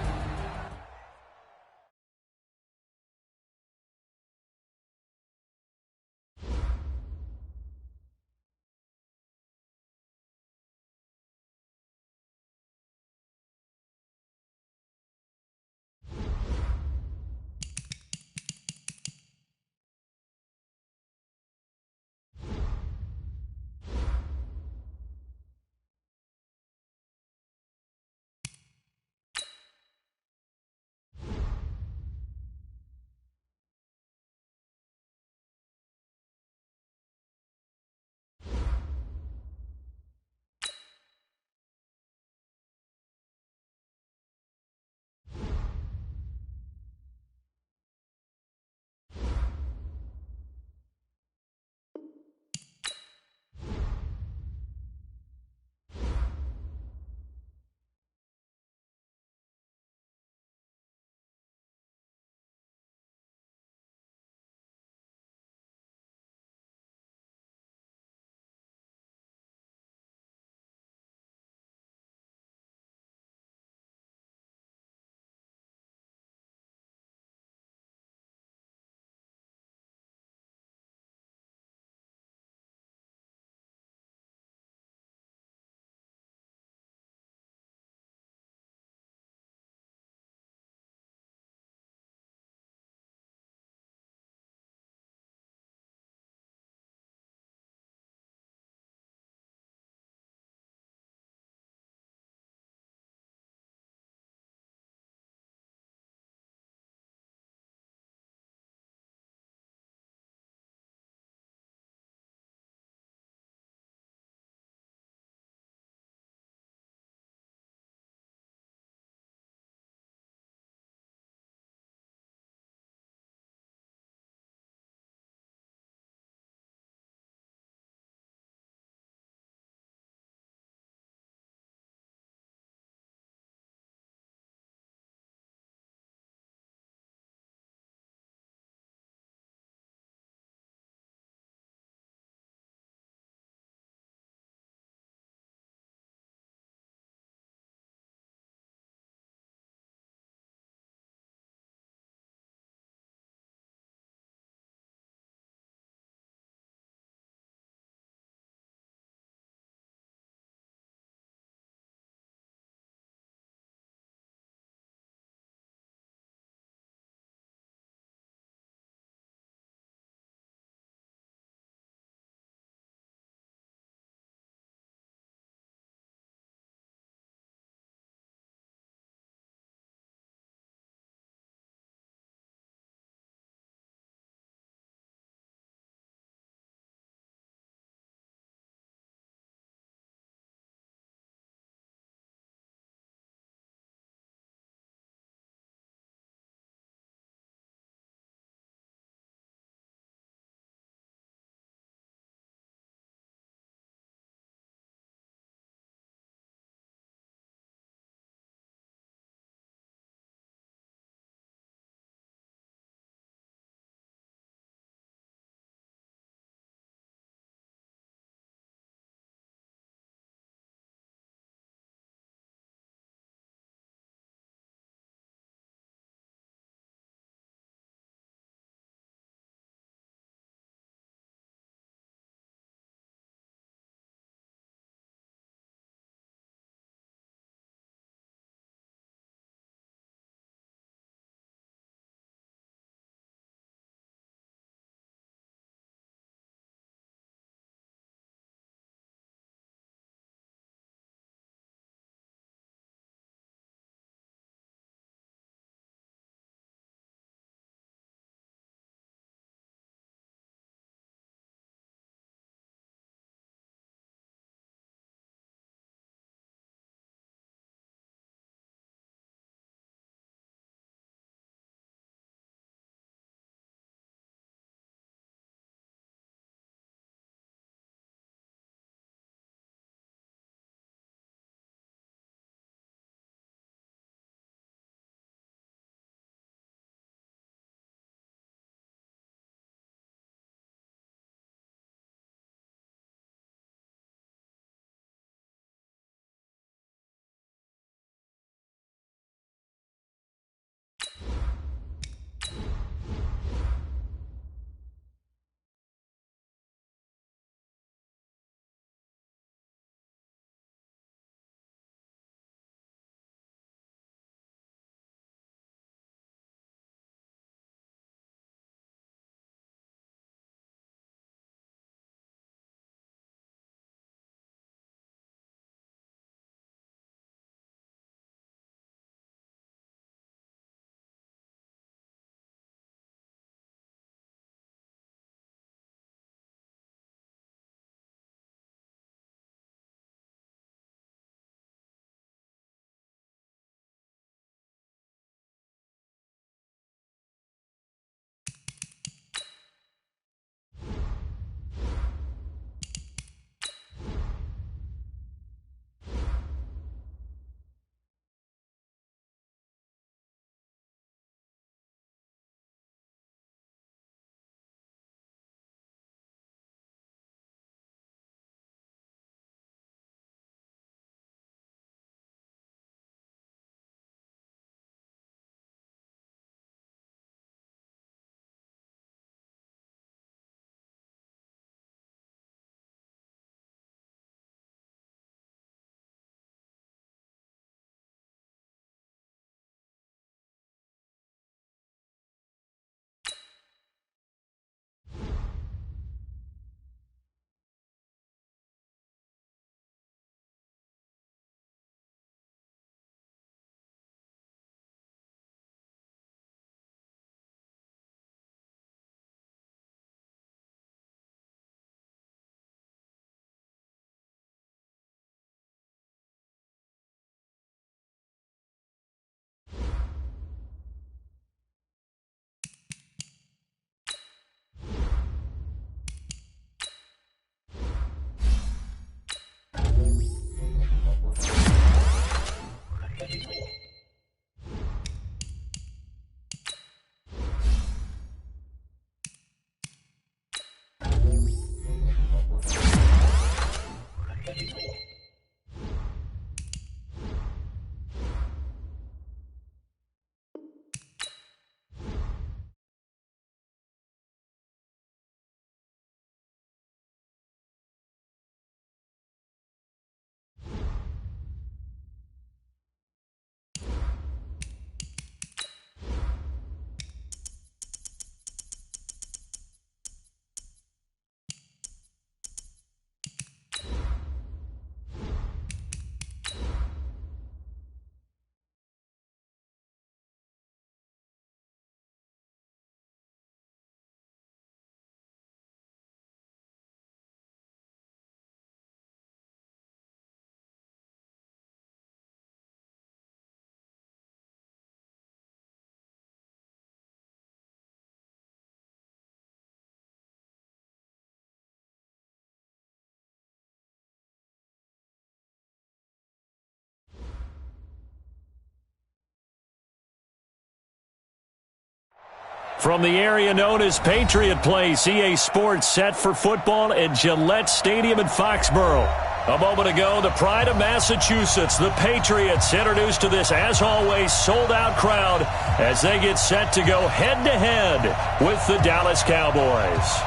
From the area known as Patriot Place, EA Sports set for football at Gillette Stadium in Foxborough. A moment ago, the pride of Massachusetts, the Patriots, introduced to this, as always, sold-out crowd as they get set to go head-to-head with the Dallas Cowboys.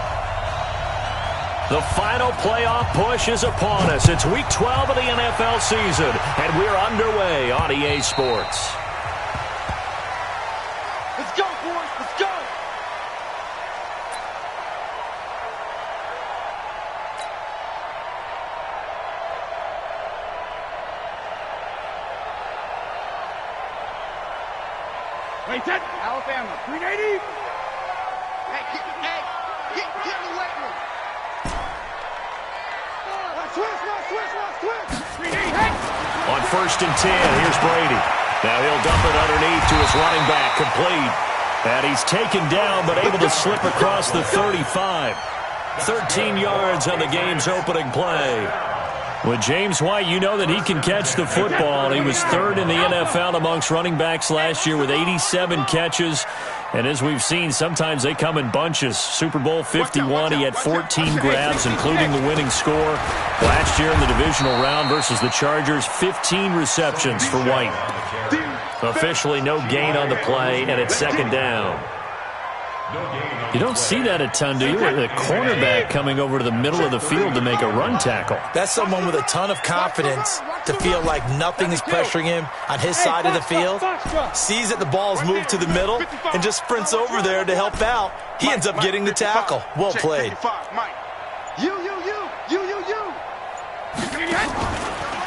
The final playoff push is upon us. It's Week 12 of the NFL season, and we're underway on EA Sports. Let's go, boys. Let's go. Wait, that Alabama 380. Hey, get in the weight room. Switch. 380. Hey. On 1st and 10, here's Brady. Now he'll dump it underneath to his running back, complete. And he's taken down, but able to slip across the 35. 13 yards on the game's opening play. With James White, you know that he can catch the football. He was 3rd in the NFL amongst running backs last year with 87 catches. And as we've seen, sometimes they come in bunches. Super Bowl 51, he had 14 grabs, including the winning score. Last year in the divisional round versus the Chargers, 15 receptions for White. Officially no gain on the play, and it's 2nd down. You don't see that a ton, do you? The cornerback coming over to the middle of the field to make a run tackle. That's someone with a ton of confidence to feel like nothing is pressuring him on his side of the field. Sees that the ball's moved to the middle and just sprints over there to help out. He ends up getting the tackle. Well played. You.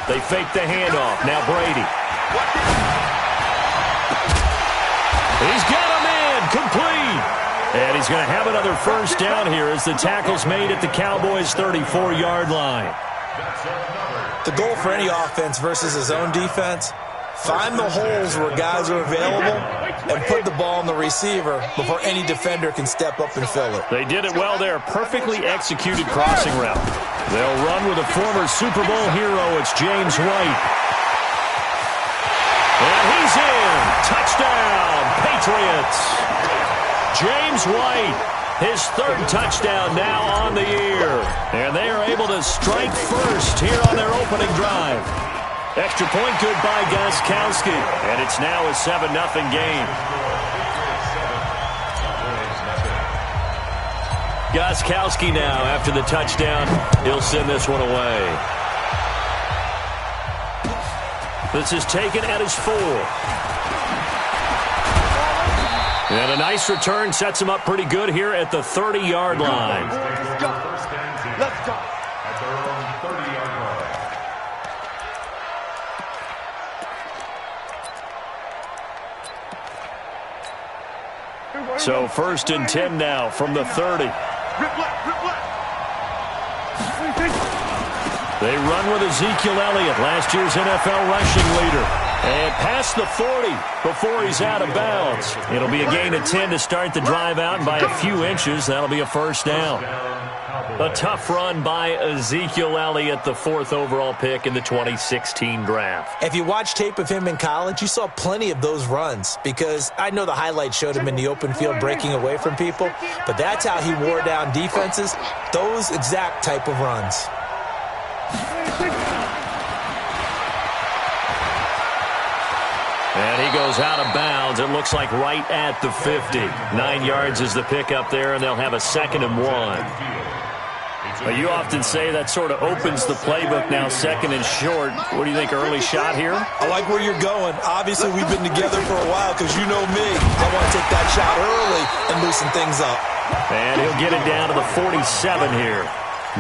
They fake the handoff. Now Brady. He's got him in. Complete. And he's going to have another 1st down here as the tackle's made at the Cowboys' 34-yard line. The goal for any offense versus his own defense, find the holes where guys are available and put the ball on the receiver before any defender can step up and fill it. They did it well there. Perfectly executed crossing route. They'll run with a former Super Bowl hero. It's James White. And he's in. Touchdown, Patriots. James White, his 3rd touchdown now on the year. And they are able to strike first here on their opening drive. Extra point good by Gostkowski. And it's now a 7-0 game. Gostkowski now, after the touchdown, he'll send this one away. This is taken at his 4. And a nice return sets him up pretty good here at the 30-yard line. Let's go. At their own 30-yard line. So 1st and 10 now from the 30. Rip left. They run with Ezekiel Elliott, last year's NFL rushing leader. And past the 40 before he's out of bounds. It'll be a gain of 10 to start the drive out, and by a few inches, that'll be a 1st down. A tough run by Ezekiel Elliott, the 4th overall pick in the 2016 draft. If you watch tape of him in college, you saw plenty of those runs, because I know the highlights showed him in the open field breaking away from people, but that's how he wore down defenses, those exact type of runs. And he goes out of bounds. It looks like right at the 50. 9 yards is the pickup there, and they'll have a 2nd and 1. You often say that sort of opens the playbook now, 2nd and short. What do you think, early shot here? I like where you're going. Obviously, we've been together for a while because you know me. I want to take that shot early and loosen things up. And he'll get it down to the 47 here.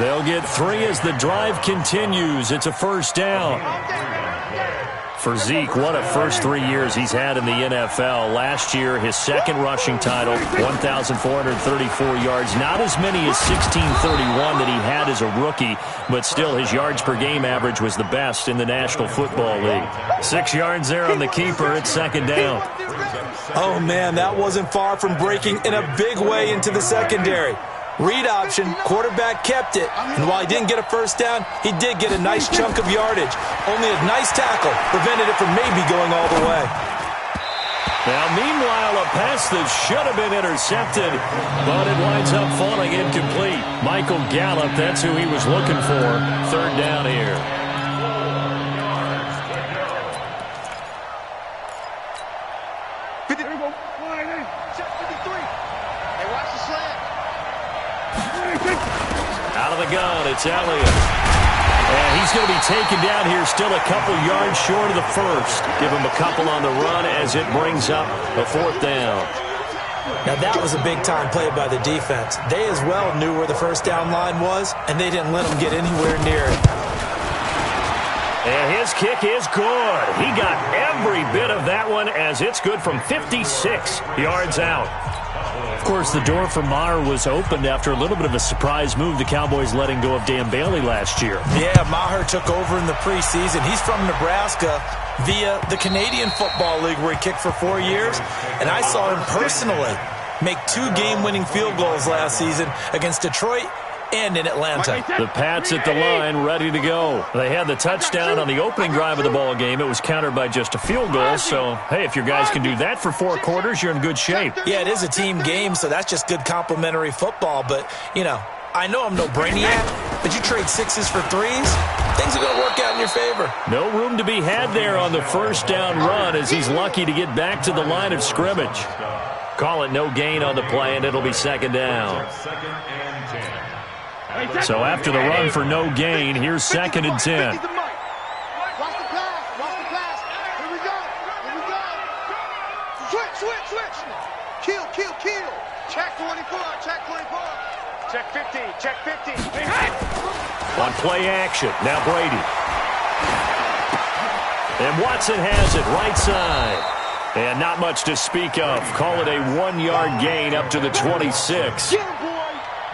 They'll get 3 as the drive continues. It's a 1st down. For Zeke, what a first 3 years he's had in the NFL. Last year, his 2nd rushing title, 1,434 yards. Not as many as 1,631 that he had as a rookie, but still his yards per game average was the best in the National Football League. 6 yards there on the keeper. It's 2nd down. Oh, man, that wasn't far from breaking in a big way into the secondary. Read option, quarterback kept it, and while he didn't get a 1st down, he did get a nice chunk of yardage. Only a nice tackle prevented it from maybe going all the way. Now, meanwhile, a pass that should have been intercepted, but it winds up falling incomplete. Michael Gallup, that's who he was looking for. Third down here. Out of the gun, it's Elliott. And he's going to be taken down here, still a couple yards short of the first. Give him a couple on the run as it brings up a fourth down. Now, that was a big-time play by the defense. They as well knew where the first down line was, and they didn't let them get anywhere near it. And his kick is good. He got every bit of that one as it's good from 56 yards out. Of course, the door for Maher was opened after a little bit of a surprise move. The Cowboys letting go of Dan Bailey last year. Yeah, Maher took over in the preseason. He's from Nebraska via the Canadian Football League where he kicked for 4 years. And I saw him personally make 2 game-winning field goals last season against Detroit and in Atlanta. The Pats at the line, ready to go. They had the touchdown on the opening drive of the ball game. It was countered by just a field goal. So, hey, if your guys can do that for 4 quarters, you're in good shape. Yeah, it is a team game, so that's just good complimentary football. But, you know, I know I'm no brainiac, but you trade 6s for 3s, things are going to work out in your favor. No room to be had there on the first down run as he's lucky to get back to the line of scrimmage. Call it no gain on the play, and it'll be second down. So after the run for no gain, here's second and 10. Watch the pass. Watch the pass. Here we go. Switch. Kill. Check 24. Check 50. On play action, now Brady. And Watson has it right side. And not much to speak of. Call it a 1-yard gain up to the 26.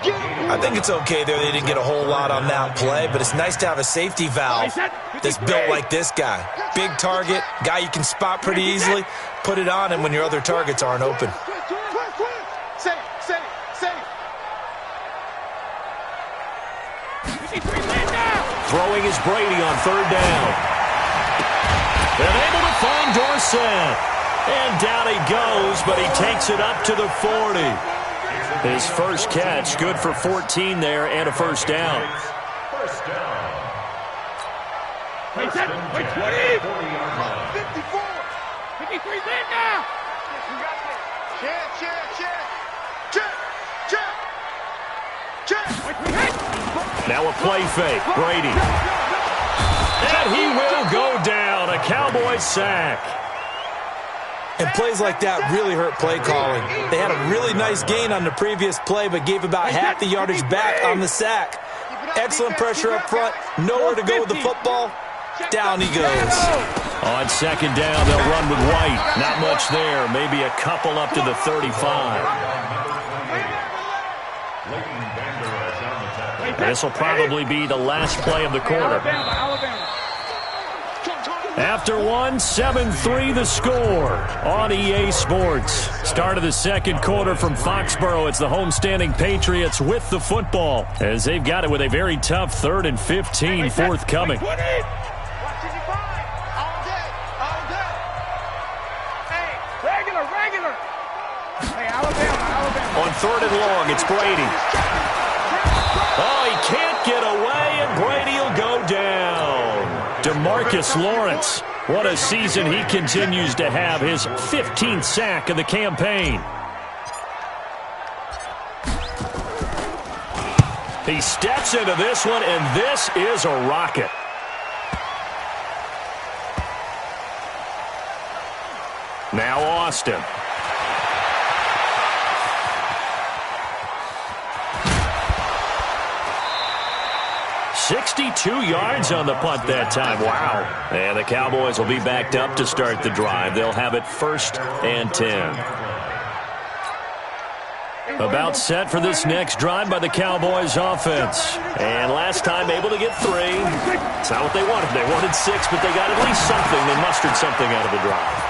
I think it's okay there. They didn't get a whole lot on that play, but it's nice to have a safety valve that's built like this guy. Big target, guy you can spot pretty easily. Put it on him when your other targets aren't open. Safe. Throwing is Brady on third down. And able to find Dorsett. And down he goes, but he takes it up to the 40. His first catch, good for 14 there and a first down. Wait, 20. 54. 53 there now. Check. Now a play fake, Brady. And he will go down, a Cowboys sack. And plays like that really hurt play calling. They had a really nice gain on the previous play, but gave about half the yardage back on the sack. Excellent pressure up front. Nowhere to go with the football. Down he goes. On second down, they'll run with White. Not much there. Maybe a couple up to the 35. This will probably be the last play of the quarter. After one, 7-3 the score on EA Sports. Start of the second quarter from Foxborough. It's the homestanding Patriots with the football as they've got it with a very tough 3rd and 15 forthcoming. Hey, regular. Hey, Alabama. On 3rd and long, it's Brady. Oh, he can't get away, and Brady will go down. DeMarcus Lawrence, what a season he continues to have, his 15th sack of the campaign. He steps into this one, and this is a rocket. Now Austin. "62 yards on the punt that time. Wow. And the Cowboys will be backed up to start the drive. They'll have it 1st and 10. About set for this next drive by the Cowboys offense. And last time able to get 3. It's not what they wanted. They wanted 6, but they got at least something. They mustered something out of the drive.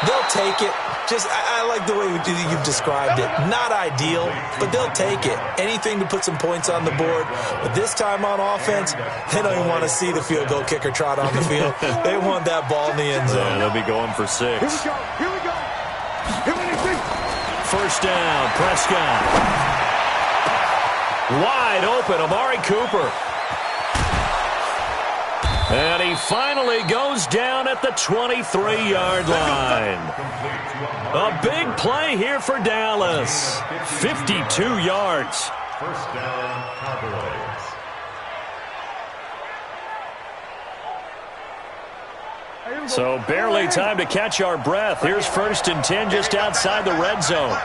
They'll take it. I like the way you've described it. Not ideal, but they'll take it. Anything to put some points on the board. But this time on offense, they don't even want to see the field goal kicker trot on the field. They want that ball in the end zone. Yeah, they'll be going for 6. Here we go. First down, Prescott. Wide open, Amari Cooper. And he finally goes down at the 23-yard line. A big play here for Dallas. 52 yards. First down, Cowboys. So barely time to catch our breath. Here's 1st and 10 just outside the red zone.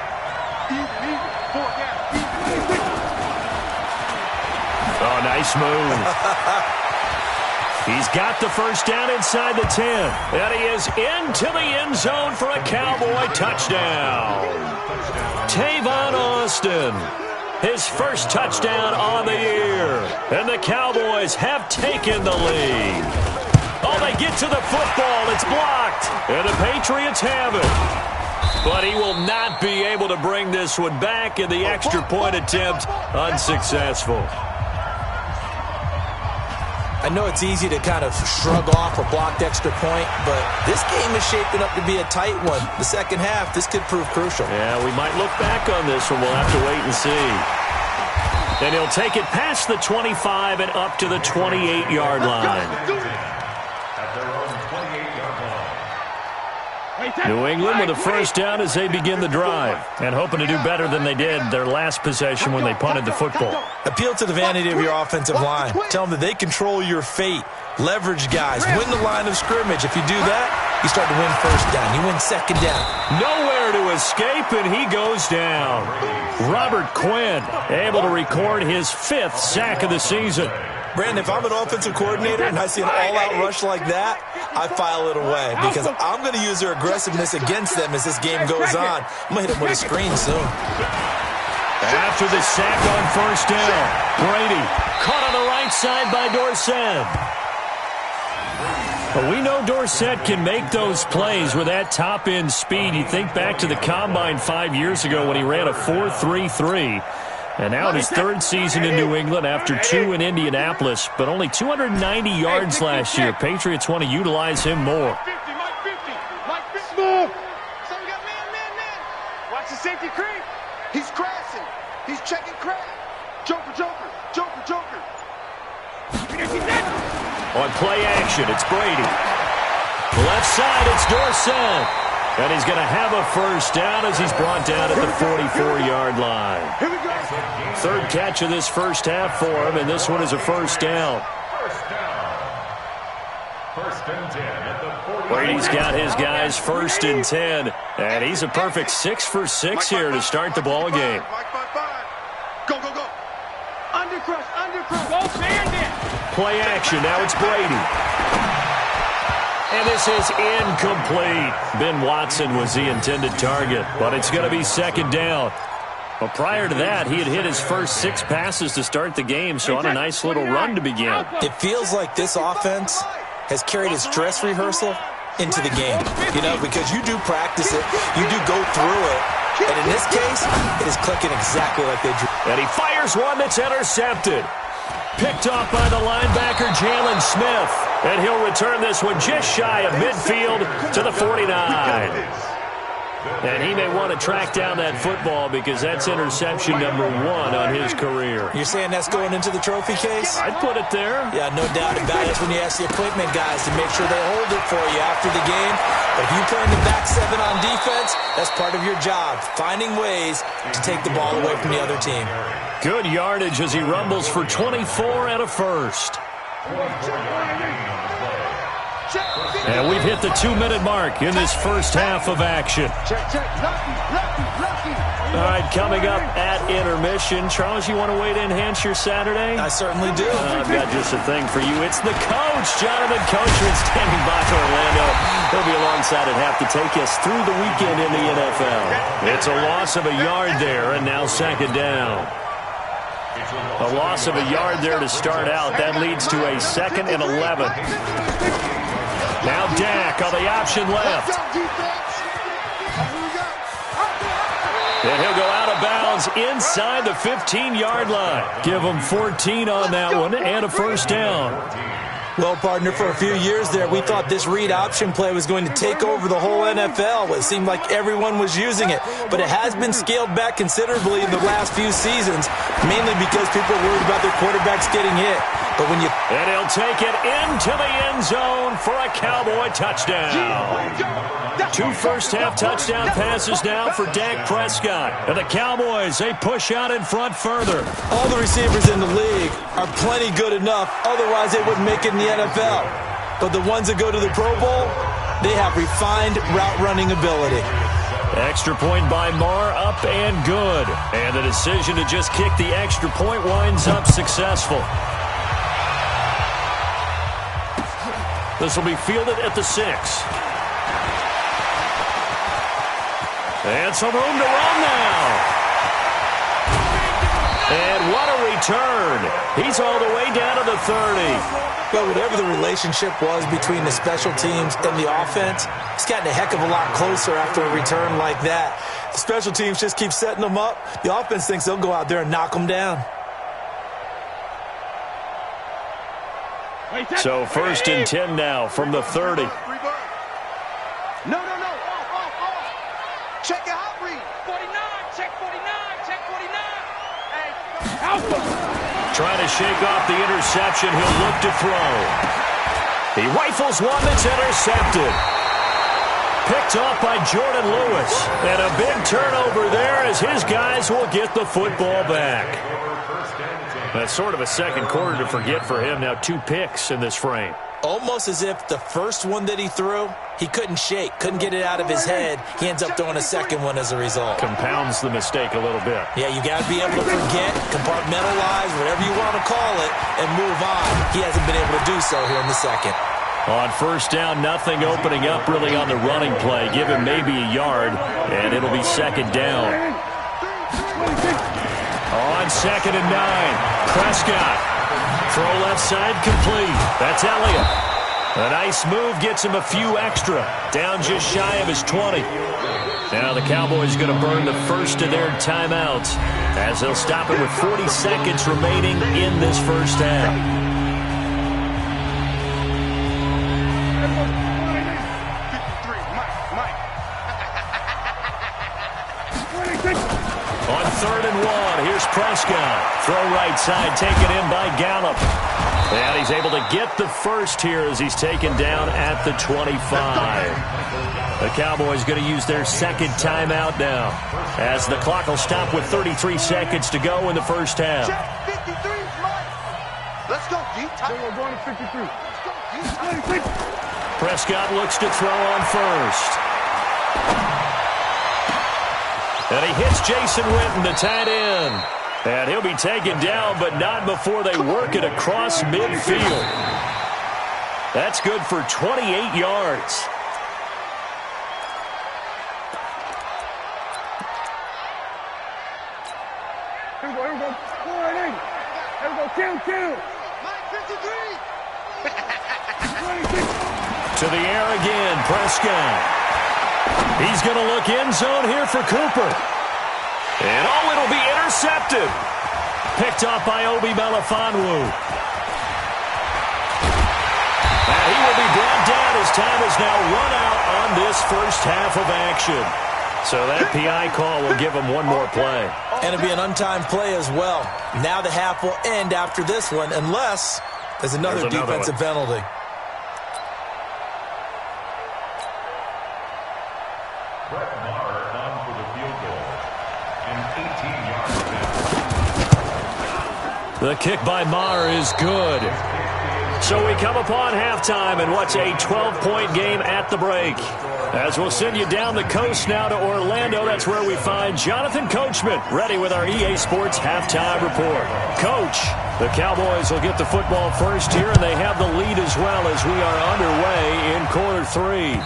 Oh, nice move. He's got the first down inside the 10. And he is into the end zone for a Cowboy touchdown. Tavon Austin, his first touchdown on the year. And the Cowboys have taken the lead. Oh, they get to the football. It's blocked. And the Patriots have it. But he will not be able to bring this one back, in the extra point attempt unsuccessful. I know it's easy to kind of shrug off a blocked extra point, but this game is shaping up to be a tight one. The second half, this could prove crucial. Yeah, we might look back on this one. We'll have to wait and see. And he'll take it past the 25 and up to the 28-yard line. New England with a first down as they begin the drive, and hoping to do better than they did their last possession when they punted the football. Appeal to the vanity of your offensive line. Tell them that they control your fate. Leverage guys. Win the line of scrimmage. If you do that, you start to win first down. You win second down. Nowhere to escape, and he goes down. Robert Quinn able to record his 5th sack of the season. Brandon, if I'm an offensive coordinator and I see an all-out rush like that, I file it away because I'm going to use their aggressiveness against them as this game goes on. I'm going to hit them with a screen soon. After the sack on first down, Brady caught on the right side by Dorsett. But we know Dorsett can make those plays with that top-end speed. You think back to the Combine 5 years ago when he ran a 4.33. And now in his 3rd season in New England after 2 in Indianapolis, but only 290 yards last year. Patriots want to utilize him more. Watch the safety creep. He's crashing. He's checking crash. Joker, Joker, Joker, Joker. On play action, it's Brady. Left side, it's Dorsett. And he's going to have a first down as he's brought down at the 44-yard line. 3rd catch of this first half for him, and this one is a first down. First and 10 at the 40. Brady's got his guys 1st and 10, and he's a perfect 6 for 6 here to start the ball game. Go, go, go. Undercrush, undercrush. Go, bandit. Play action, now it's Brady. And this is incomplete. Ben Watson was the intended target, but it's going to be 2nd down. But prior to that, he had hit his first 6 passes to start the game, so on a nice little run to begin. It feels like this offense has carried its dress rehearsal into the game, you know, because you do practice it, you do go through it, and in this case, it is clicking exactly like they drew. And he fires one that's intercepted. Picked off by the linebacker, Jalen Smith. And he'll return this one just shy of midfield to the 49. And he may want to track down that football because that's interception number 1 on his career. You're saying that's going into the trophy case? I'd put it there. Yeah, no doubt about it. That's when you ask the equipment guys to make sure they hold it for you after the game. But if you play in the back 7 on defense, that's part of your job, finding ways to take the ball away from the other team. Good yardage as he rumbles for 24 and a first. And we've hit the 2-minute mark in this first half of action. All right, coming up at intermission. Charles, you want to wait to enhance your Saturday? I certainly do. I've got just a thing for you. It's the coach, Jonathan Coachman, standing by for Orlando. He'll be alongside at half to take us through the weekend in the NFL. It's a loss of a yard there, and now 2nd down. A loss of a yard there to start out. That leads to a 2nd and 11. Now Dak on the option left. And he'll go out of bounds inside the 15-yard line. Give him 14 on that one and a first down. Well, partner, for a few years there, we thought this read option play was going to take over the whole NFL. It seemed like everyone was using it, but it has been scaled back considerably in the last few seasons, mainly because people are worried about their quarterbacks getting hit. But when you... And he'll take it into the end zone for a Cowboy touchdown. 2 first-half touchdown passes now for Dak Prescott. And the Cowboys, they push out in front further. All the receivers in the league are plenty good enough, otherwise they wouldn't make it in the NFL. But the ones that go to the Pro Bowl, they have refined route-running ability. Extra point by Marr, up and good. And the decision to just kick the extra point winds up successful. This will be fielded at the 6. And some room to run now. And what a return. He's all the way down to the 30. But whatever the relationship was between the special teams and the offense, it's gotten a heck of a lot closer after a return like that. The special teams just keep setting them up. The offense thinks they'll go out there and knock them down. So 1st and 10 now from the 30. No. Check out read. 49, check 49, check 49. Hey, Trying to shake off the interception. He'll look to throw. He rifles one that's intercepted. Picked off by Jordan Lewis. And a big turnover there as his guys will get the football back. That's sort of a second quarter to forget for him. Now 2 picks in this frame. Almost as if the first one that he threw, he couldn't shake, couldn't get it out of his head. He ends up throwing a second one as a result. Compounds the mistake a little bit. Yeah, you got to be able to forget, compartmentalize, whatever you want to call it, and move on. He hasn't been able to do so here in the second. On 1st down, nothing opening up really on the running play. Give him maybe a yard, and it'll be 2nd down. On 2nd and 9, Prescott. Throw left side complete. That's Elliott. A nice move gets him a few extra. Down just shy of his 20. Now the Cowboys going to burn the first of their timeouts as they'll stop it with 40 seconds remaining in this first half. On 3rd and 1, here's Prescott. Throw right side, taken in by Gallup. And he's able to get the first here as he's taken down at the 25. The Cowboys going to use their 2nd timeout now as the clock will stop with 33 seconds to go in the first half. Check 53, Mike. Let's go deep time. We're going to 53. Let's go deep time. Prescott looks to throw on 1st. And he hits Jason Witten, the tight end. And he'll be taken down, but not before they work it across midfield. That's good for 28 yards. Here we go. 480. Here we go. Kill. Mike, 53. To the air again, Prescott. He's going to look end zone here for Cooper. And it'll be intercepted. Picked off by Obi Melifonwu. And he will be brought down as time is now run out on this first half of action. So that PI call will give him one more play. And it'll be an untimed play as well. Now the half will end after this one unless there's another defensive penalty. The kick by Marr is good. So we come upon halftime in what's a 12-point game at the break. As we'll send you down the coast now to Orlando, that's where we find Jonathan Coachman ready with our EA Sports halftime report. Coach, the Cowboys will get the football first here, and they have the lead as well as we are underway in quarter 3.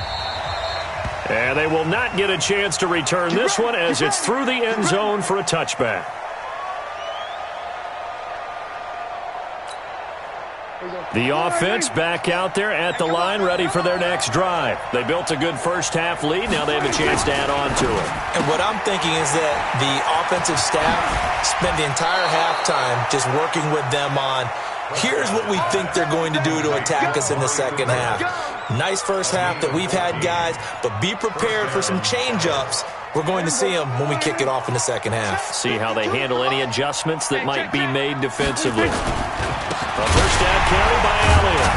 And they will not get a chance to return this one as it's through the end zone for a touchback. The offense back out there at the line, ready for their next drive. They built a good first half lead. Now they have a chance to add on to it. And what I'm thinking is that the offensive staff spent the entire halftime just working with them on Here's what we think they're going to do to attack us in the second half. Nice first half that we've had, guys, but be prepared for some change-ups. We're going to see them when we kick it off in the second half. See how they handle any adjustments that might be made defensively. A first down carry by Elliott.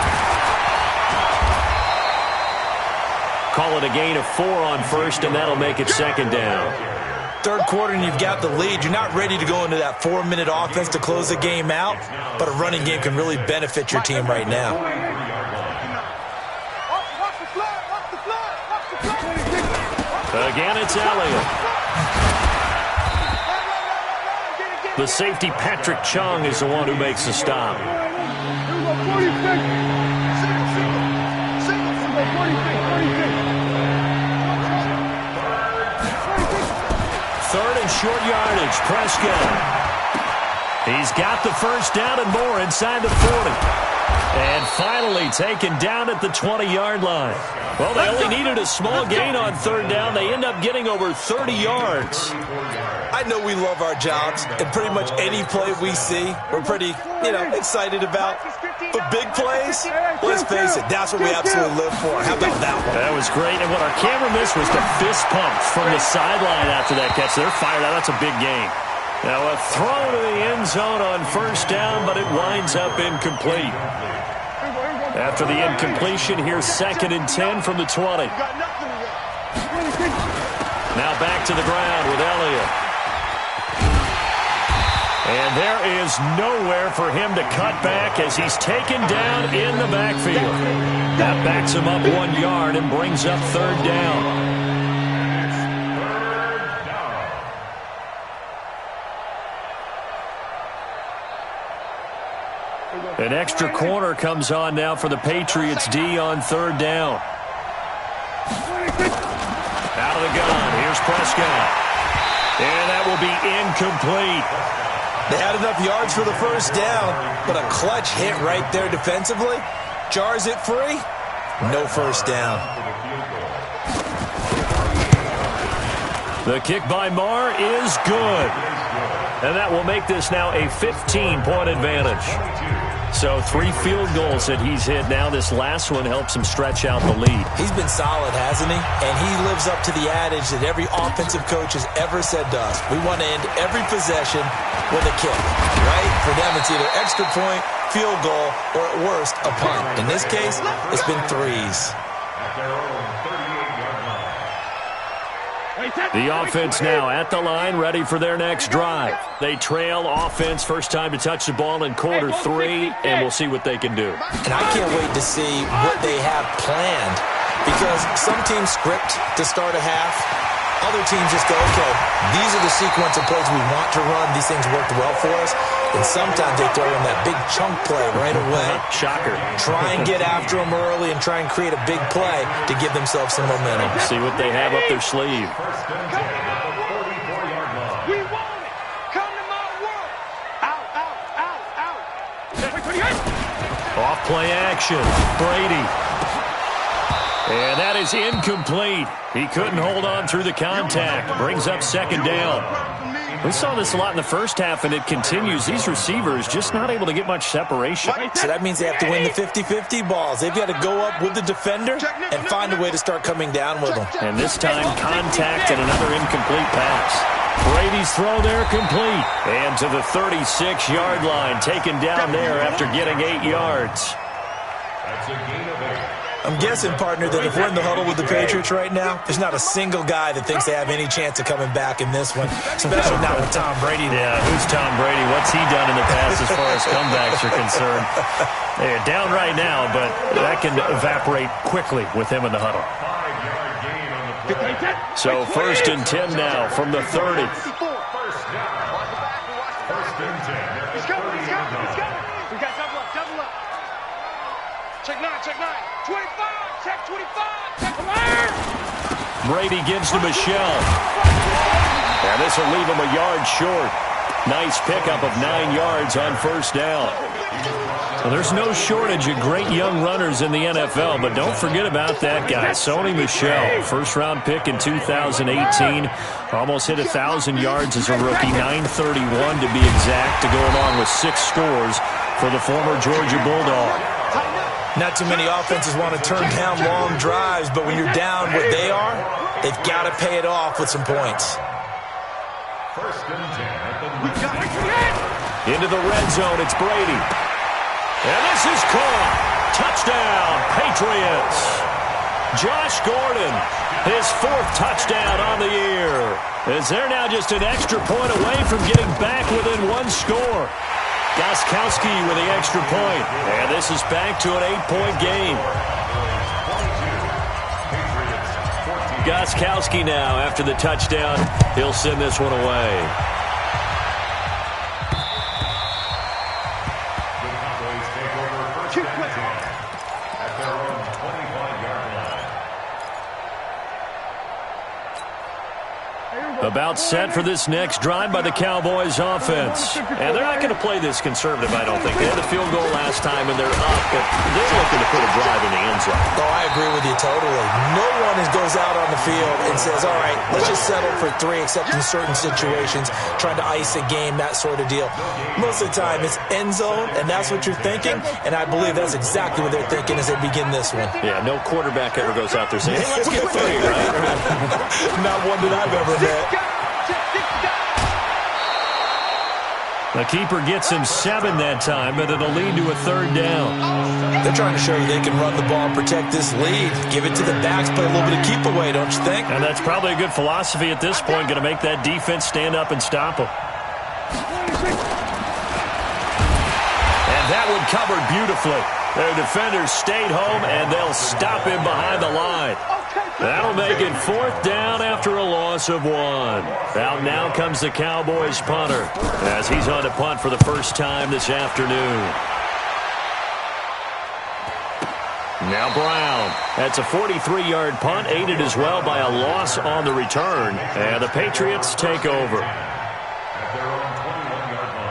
Call it a gain of 4 on first, and that'll make it second down. Third quarter and you've got the lead. You're not ready to go into that 4-minute offense to close the game out, but a running game can really benefit your team right now. Again, it's Elliott. The safety, Patrick Chung, is the one who makes the stop. Third and short yardage, Prescott. He's got the first down and more inside the 40. And finally taken down at the 20-yard line. Well, they only needed a small gain on third down. They end up getting over 30 yards. I know we love our jobs, and pretty much any play we see, we're pretty, excited about. But big plays, let's face it, that's what we absolutely live for. How about that one? That was great. And what our camera missed was the fist pump from the sideline after that catch. They're fired out. That's a big gain. Now a throw to the end zone on first down, but it winds up incomplete. After the incompletion, here's 2nd and 10 from the 20. Now back to the ground with Elliott. And there is nowhere for him to cut back as he's taken down in the backfield. That backs him up 1 yard and brings up third down. An extra corner comes on now for the Patriots D on third down. Out of the gun, here's Prescott. And that will be incomplete. They had enough yards for the first down, but a clutch hit right there defensively. Jars it free. No first down. The kick by Marr is good. And that will make this now a 15-point advantage. So 3 field goals that he's hit now. This last one helps him stretch out the lead. He's been solid, hasn't he? And he lives up to the adage that every offensive coach has ever said to us. We want to end every possession with a kick, right? For them, it's either extra point, field goal, or at worst, a punt. In this case, it's been 3s. The offense now at the line, ready for their next drive. They trail offense, first time to touch the ball in quarter 3, and we'll see what they can do. And I can't wait to see what they have planned, because some teams script to start a half. Other teams just go, okay, these are the sequence of plays we want to run. These things worked well for us. And sometimes they throw in that big chunk play right away. Shocker. Try and get after them early and try and create a big play to give themselves some momentum. See what they have up their sleeve. We want it. Come to my world. Out, out, out, out. Off play action. Brady. And that is incomplete. He couldn't hold on through the contact. Brings up second down. We saw this a lot in the first half, and it continues. These receivers just not able to get much separation. So that means they have to win the 50-50 balls. They've got to go up with the defender and find a way to start coming down with them. And this time, contact and another incomplete pass. Brady's throw there complete. And to the 36-yard line, taken down there after getting 8 yards. That's a gain of 8. I'm guessing, partner, that if we're in the huddle with the Patriots right now, there's not a single guy that thinks they have any chance of coming back in this one, especially not with Tom Brady. Yeah, who's Tom Brady? What's he done in the past as far as comebacks are concerned? They're down right now, but that can evaporate quickly with him in the huddle. So 1st and 10 now from the 30. First and 10. He's coming, he's coming, he's coming. We got double up, double up. Check 9, check 9. 25, check 25, check 9. Brady gives to Michelle. And this will leave him a yard short. Nice pickup of 9 yards on first down. Well, there's no shortage of great young runners in the NFL, but don't forget about that guy, Sony Michel. First-round pick in 2018. Almost hit 1,000 yards as a rookie, 931 to be exact, to go along with 6 scores for the former Georgia Bulldog. Not too many offenses want to turn down long drives, but when you're down what they are, they've got to pay it off with some points. First and 10 at the Into the red zone, it's Brady. And this is caught. Touchdown, Patriots. Josh Gordon, his 4th touchdown on the year. As they're now just an extra point away from getting back within 1 score. Gostkowski with the extra point. And this is back to an 8-point game. Gostkowski now, after the touchdown, he'll send this one away. The Cowboys take over first and 10 at their own 25-yard line. About set for this next drive by the Cowboys offense. And they're not going to play this conservative, I don't think. They had the field goal last time, and they're up, but they're looking to put a drive in the end zone. Oh, I agree with you totally. No one goes out on the field and says, all right, let's just settle for 3, except in certain situations, trying to ice a game, that sort of deal. Most of the time, it's end zone, and that's what you're thinking, and I believe that's exactly what they're thinking as they begin this one. Yeah, no quarterback ever goes out there saying, hey, let's get 3, right? Not one that I've ever met. The keeper gets him 7 that time, but it'll lead to a 3rd down. They're trying to show you they can run the ball and protect this lead. Give it to the backs, play a little bit of keep away, don't you think? And that's probably a good philosophy at this point, going to make that defense stand up and stop them. And that one covered beautifully. Their defenders stayed home, and they'll stop him behind the line. That'll make it 4th down after a loss of 1. Out now comes the Cowboys punter as he's on to punt for the first time this afternoon. Now Brown. That's a 43-yard punt, aided as well by a loss on the return. And the Patriots take over. At their own 21-yard line.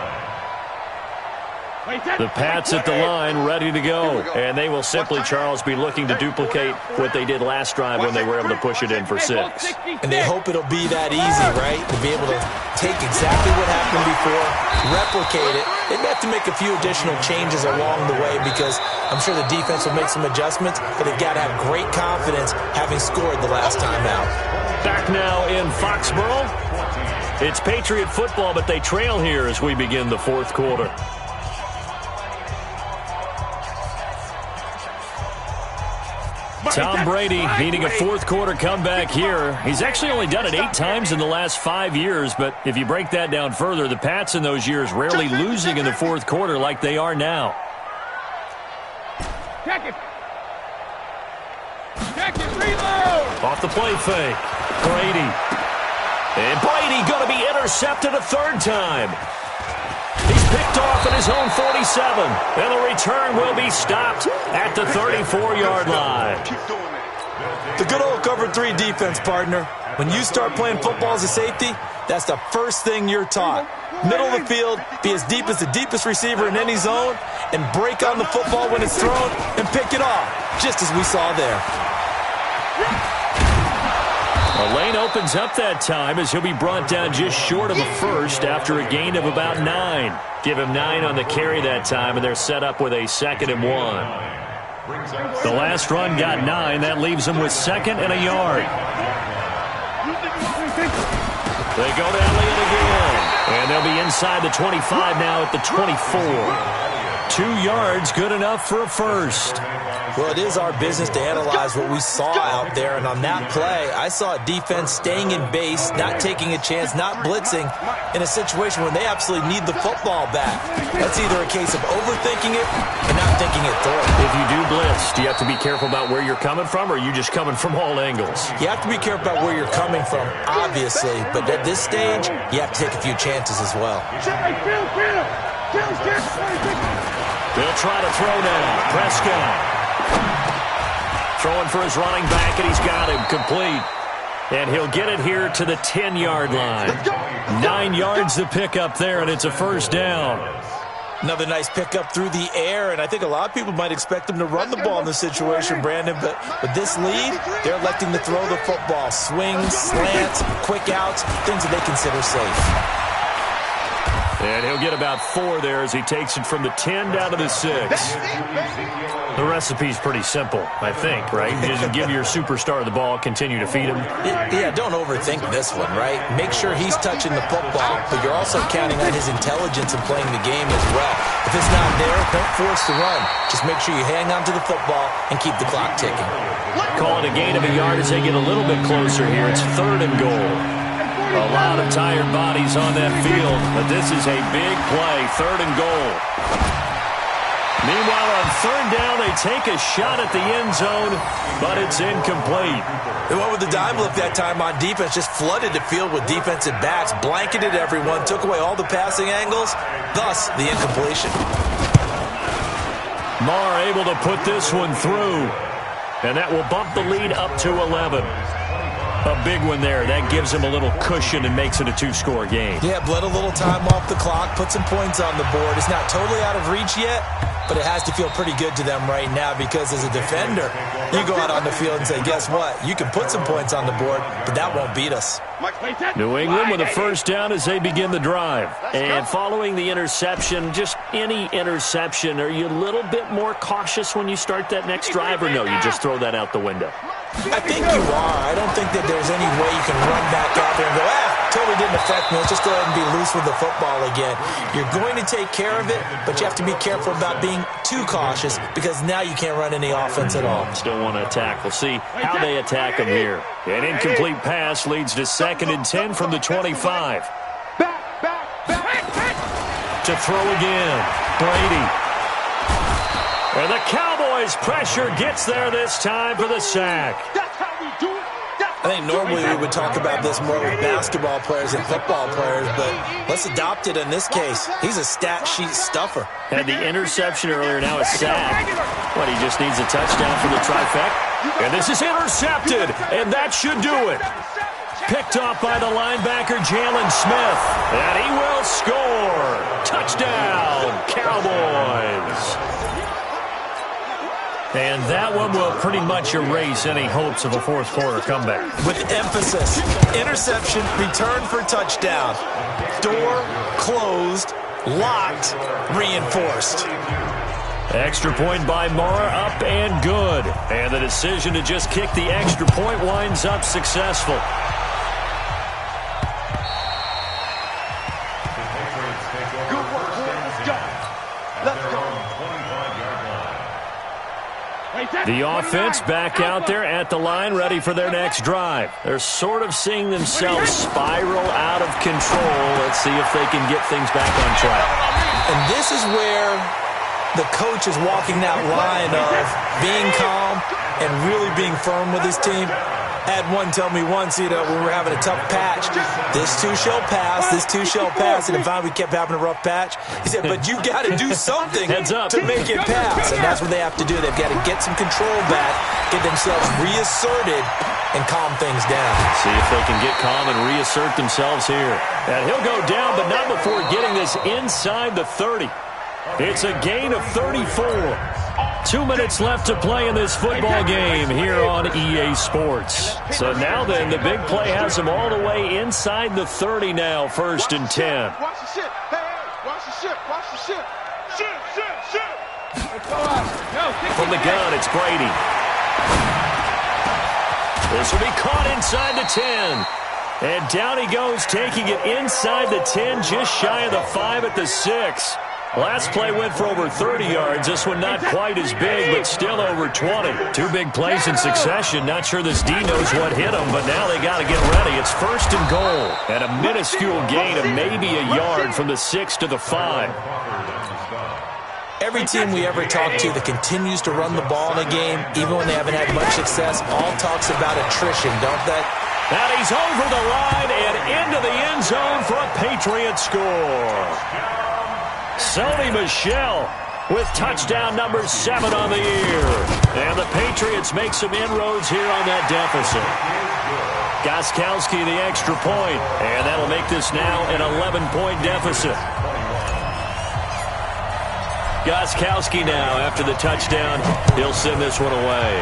The Pats at the line, ready to go. And they will simply, Charles, be looking to duplicate what they did last drive when they were able to push it in for 6. And they hope it'll be that easy, right? To be able to take exactly what happened before, replicate it. They may have to make a few additional changes along the way because I'm sure the defense will make some adjustments, but they've got to have great confidence having scored the last time out. Back now in Foxborough. It's Patriot football, but they trail here as we begin the 4th quarter. Tom Brady needing a 4th quarter comeback here. He's actually only done it 8 times in the last 5 years, but if you break that down further, the Pats in those years rarely losing in the 4th quarter like they are now. Check it, reload! Off the play fake. Brady. And Brady going to be intercepted a 3rd time. He's picked off at his own 47. And the return will be stopped at the 34-yard line. The good old cover 3 defense, partner. When you start playing football as a safety, that's the first thing you're taught. Middle of the field, be as deep as the deepest receiver in any zone, and break on the football when it's thrown and pick it off, just as we saw there. A lane opens up that time as he'll be brought down just short of a first after a gain of about 9. Give him 9 on the carry that time, and they're set up with a 2nd and 1. The last run got 9. That leaves them with 2nd and a yard. They go to Elliott again, and they'll be inside the 25 now at the 24. 2 yards, good enough for a first. Well, it is our business to analyze what we saw out there, and on that play, I saw a defense staying in base, not taking a chance, not blitzing, in a situation where they absolutely need the football back. That's either a case of overthinking it or not thinking it through. If you do blitz, do you have to be careful about where you're coming from, or are you just coming from all angles? You have to be careful about where you're coming from, obviously, but at this stage, you have to take a few chances as well. They'll try to throw now. Prescott. Throwing for his running back, and he's got him complete. And he'll get it here to the 10-yard line. 9 yards to pick up there, and it's a first down. Another nice pickup through the air, and I think a lot of people might expect him to run the ball in this situation, Brandon, but with this lead, they're electing to throw the football. Swings, slants, quick outs, things that they consider safe. And he'll get about 4 there as he takes it from the 10 down to the 6. The recipe's pretty simple, I think, right? You just give your superstar the ball, continue to feed him. Yeah, don't overthink this one, right? Make sure he's touching the football, but you're also counting on his intelligence in playing the game as well. If it's not there, don't force the run. Just make sure you hang on to the football and keep the clock ticking. Call it a gain of a yard as they get a little bit closer here. It's 3rd and goal. A lot of tired bodies on that field, but this is a big play, 3rd and goal. Meanwhile, on 3rd down, they take a shot at the end zone, but it's incomplete. They went with the dime look that time on defense, just flooded the field with defensive backs, blanketed everyone, took away all the passing angles, thus the incompletion. Marr able to put this one through, and that will bump the lead up to 11. A big one there. That gives him a little cushion and makes it a 2-score game. Yeah, bled a little time off the clock, put some points on the board. It's not totally out of reach yet, but it has to feel pretty good to them right now because as a defender, you go out on the field and say, guess what? You can put some points on the board, but that won't beat us. New England with a 1st down as they begin the drive. And following the interception, just any interception, are you a little bit more cautious when you start that next drive, or no, you just throw that out the window? I think you are. I don't think that there's any way you can run back out there and go, totally didn't affect me. Let's just go ahead and be loose with the football again. You're going to take care of it, but you have to be careful about being too cautious because now you can't run any offense at all. Still want to attack. We'll see how they attack him here. An incomplete pass leads to 2nd and 10 from the 25. To throw again. Brady. And the Cowboys' pressure gets there this time for the sack. I think normally we would talk about this more with basketball players and football players, but let's adopt it in this case. He's a stat sheet stuffer. Had the interception earlier, now a sack. What, he just needs a touchdown for the trifecta? And this is intercepted, and that should do it. Picked off by the linebacker, Jalen Smith. And he will score. Touchdown, Cowboys. And that one will pretty much erase any hopes of a 4th quarter comeback. With emphasis, interception, return for touchdown. Door closed, locked, reinforced. Extra point by Mara, up and good. And the decision to just kick the extra point winds up successful. The offense back out there at the line, ready for their next drive. They're sort of seeing themselves spiral out of control. Let's see if they can get things back on track. And this is where the coach is walking that line of being calm and really being firm with his team. I had one tell me once, when we were having a tough patch, this too shall pass, this too shall pass, and finally we kept having a rough patch. He said, but you got to do something to make it pass, and that's what they have to do. They've got to get some control back, get themselves reasserted, and calm things down. See if they can get calm and reassert themselves here. And he'll go down, but not before getting this inside the 30. It's a gain of 34. 2 minutes left to play in this football game here on EA Sports. So now then, the big play has them all the way inside the 30 now, 1st and 10. Watch the ship. Hey, watch the ship. Watch the ship. Ship. From the gun, it's Brady. This will be caught inside the 10. And down he goes, taking it inside the 10, just shy of the 5 at the 6. Last play went for over 30 yards. This one not quite as big, but still over 20. 2 big plays in succession. Not sure this D knows what hit him, but now they got to get ready. It's 1st and goal. And a minuscule gain of maybe a yard from the 6 to the 5. Every team we ever talk to that continues to run the ball in a game, even when they haven't had much success, all talks about attrition, don't they? And he's over the line and into the end zone for a Patriot score. Sony Michel with touchdown number 7 on the year. And the Patriots make some inroads here on that deficit. Gostkowski the extra point, and that'll make this now an 11-point deficit. Gostkowski now, after the touchdown, he'll send this one away.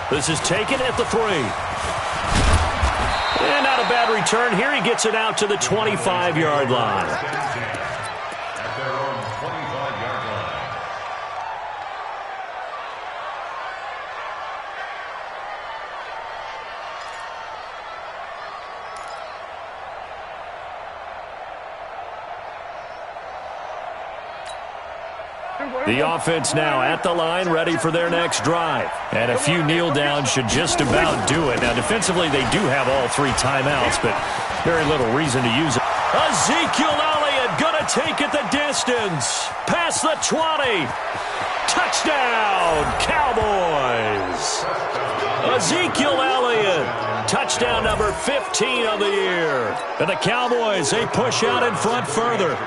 This is taken at the 3. And not a bad return here. He gets it out to the 25-yard line. At their own 25-yard line. The offense now at the line, ready for their next drive. And a few kneel downs should just about do it. Now, defensively, they do have all 3 timeouts, but very little reason to use it. Ezekiel Elliott going to take it the distance. Past the 20. Touchdown, Cowboys. Ezekiel Elliott, touchdown number 15 of the year. And the Cowboys, they push out in front further.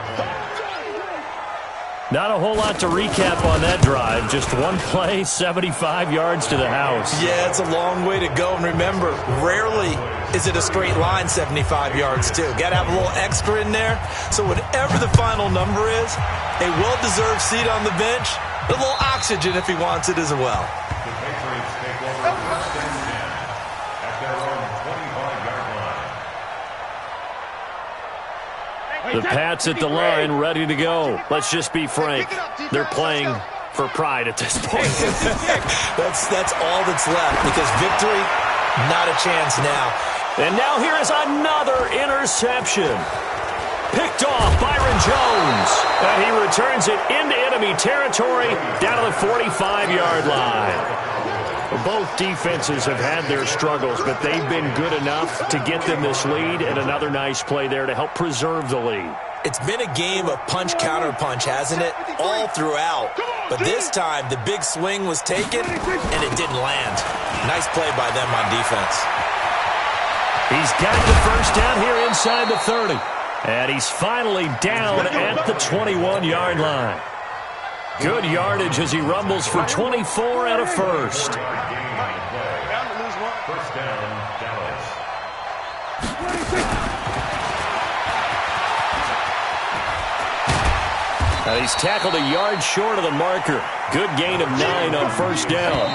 Not a whole lot to recap on that drive. Just one play, 75 yards to the house. Yeah, it's a long way to go. And remember, rarely is it a straight line 75 yards, too. Got to have a little extra in there. So whatever the final number is, a well-deserved seat on the bench, a little oxygen if he wants it as well. The Patriots take over first and 10 at their own 25-yard line. The Pats at the line, ready to go. Let's just be frank. They're playing for pride at this point. That's all that's left, because victory, not a chance now. And now here is another interception. Picked off Byron Jones. And he returns it into enemy territory down to the 45-yard line. Both defenses have had their struggles, but they've been good enough to get them this lead, and another nice play there to help preserve the lead. It's been a game of punch-counter-punch, hasn't it? All throughout. But this time, the big swing was taken, and it didn't land. Nice play by them on defense. He's got the first down here inside the 30. And he's finally down at the 21-yard line. Good yardage as he rumbles for 24 and a first. First down, Dallas. And he's tackled a yard short of the marker. Good gain of 9 on first down.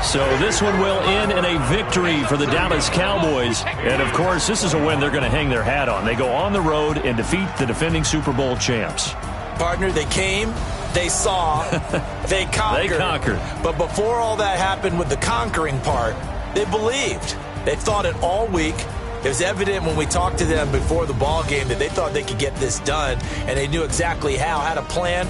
So this one will end in a victory for the Dallas Cowboys. And, of course, this is a win they're going to hang their hat on. They go on the road and defeat the defending Super Bowl champs. Partner, they came, they saw, they conquered. They conquered. But before all that happened with the conquering part, they believed. They thought it all week. It was evident when we talked to them before the ball game that they thought they could get this done, and they knew exactly how to plan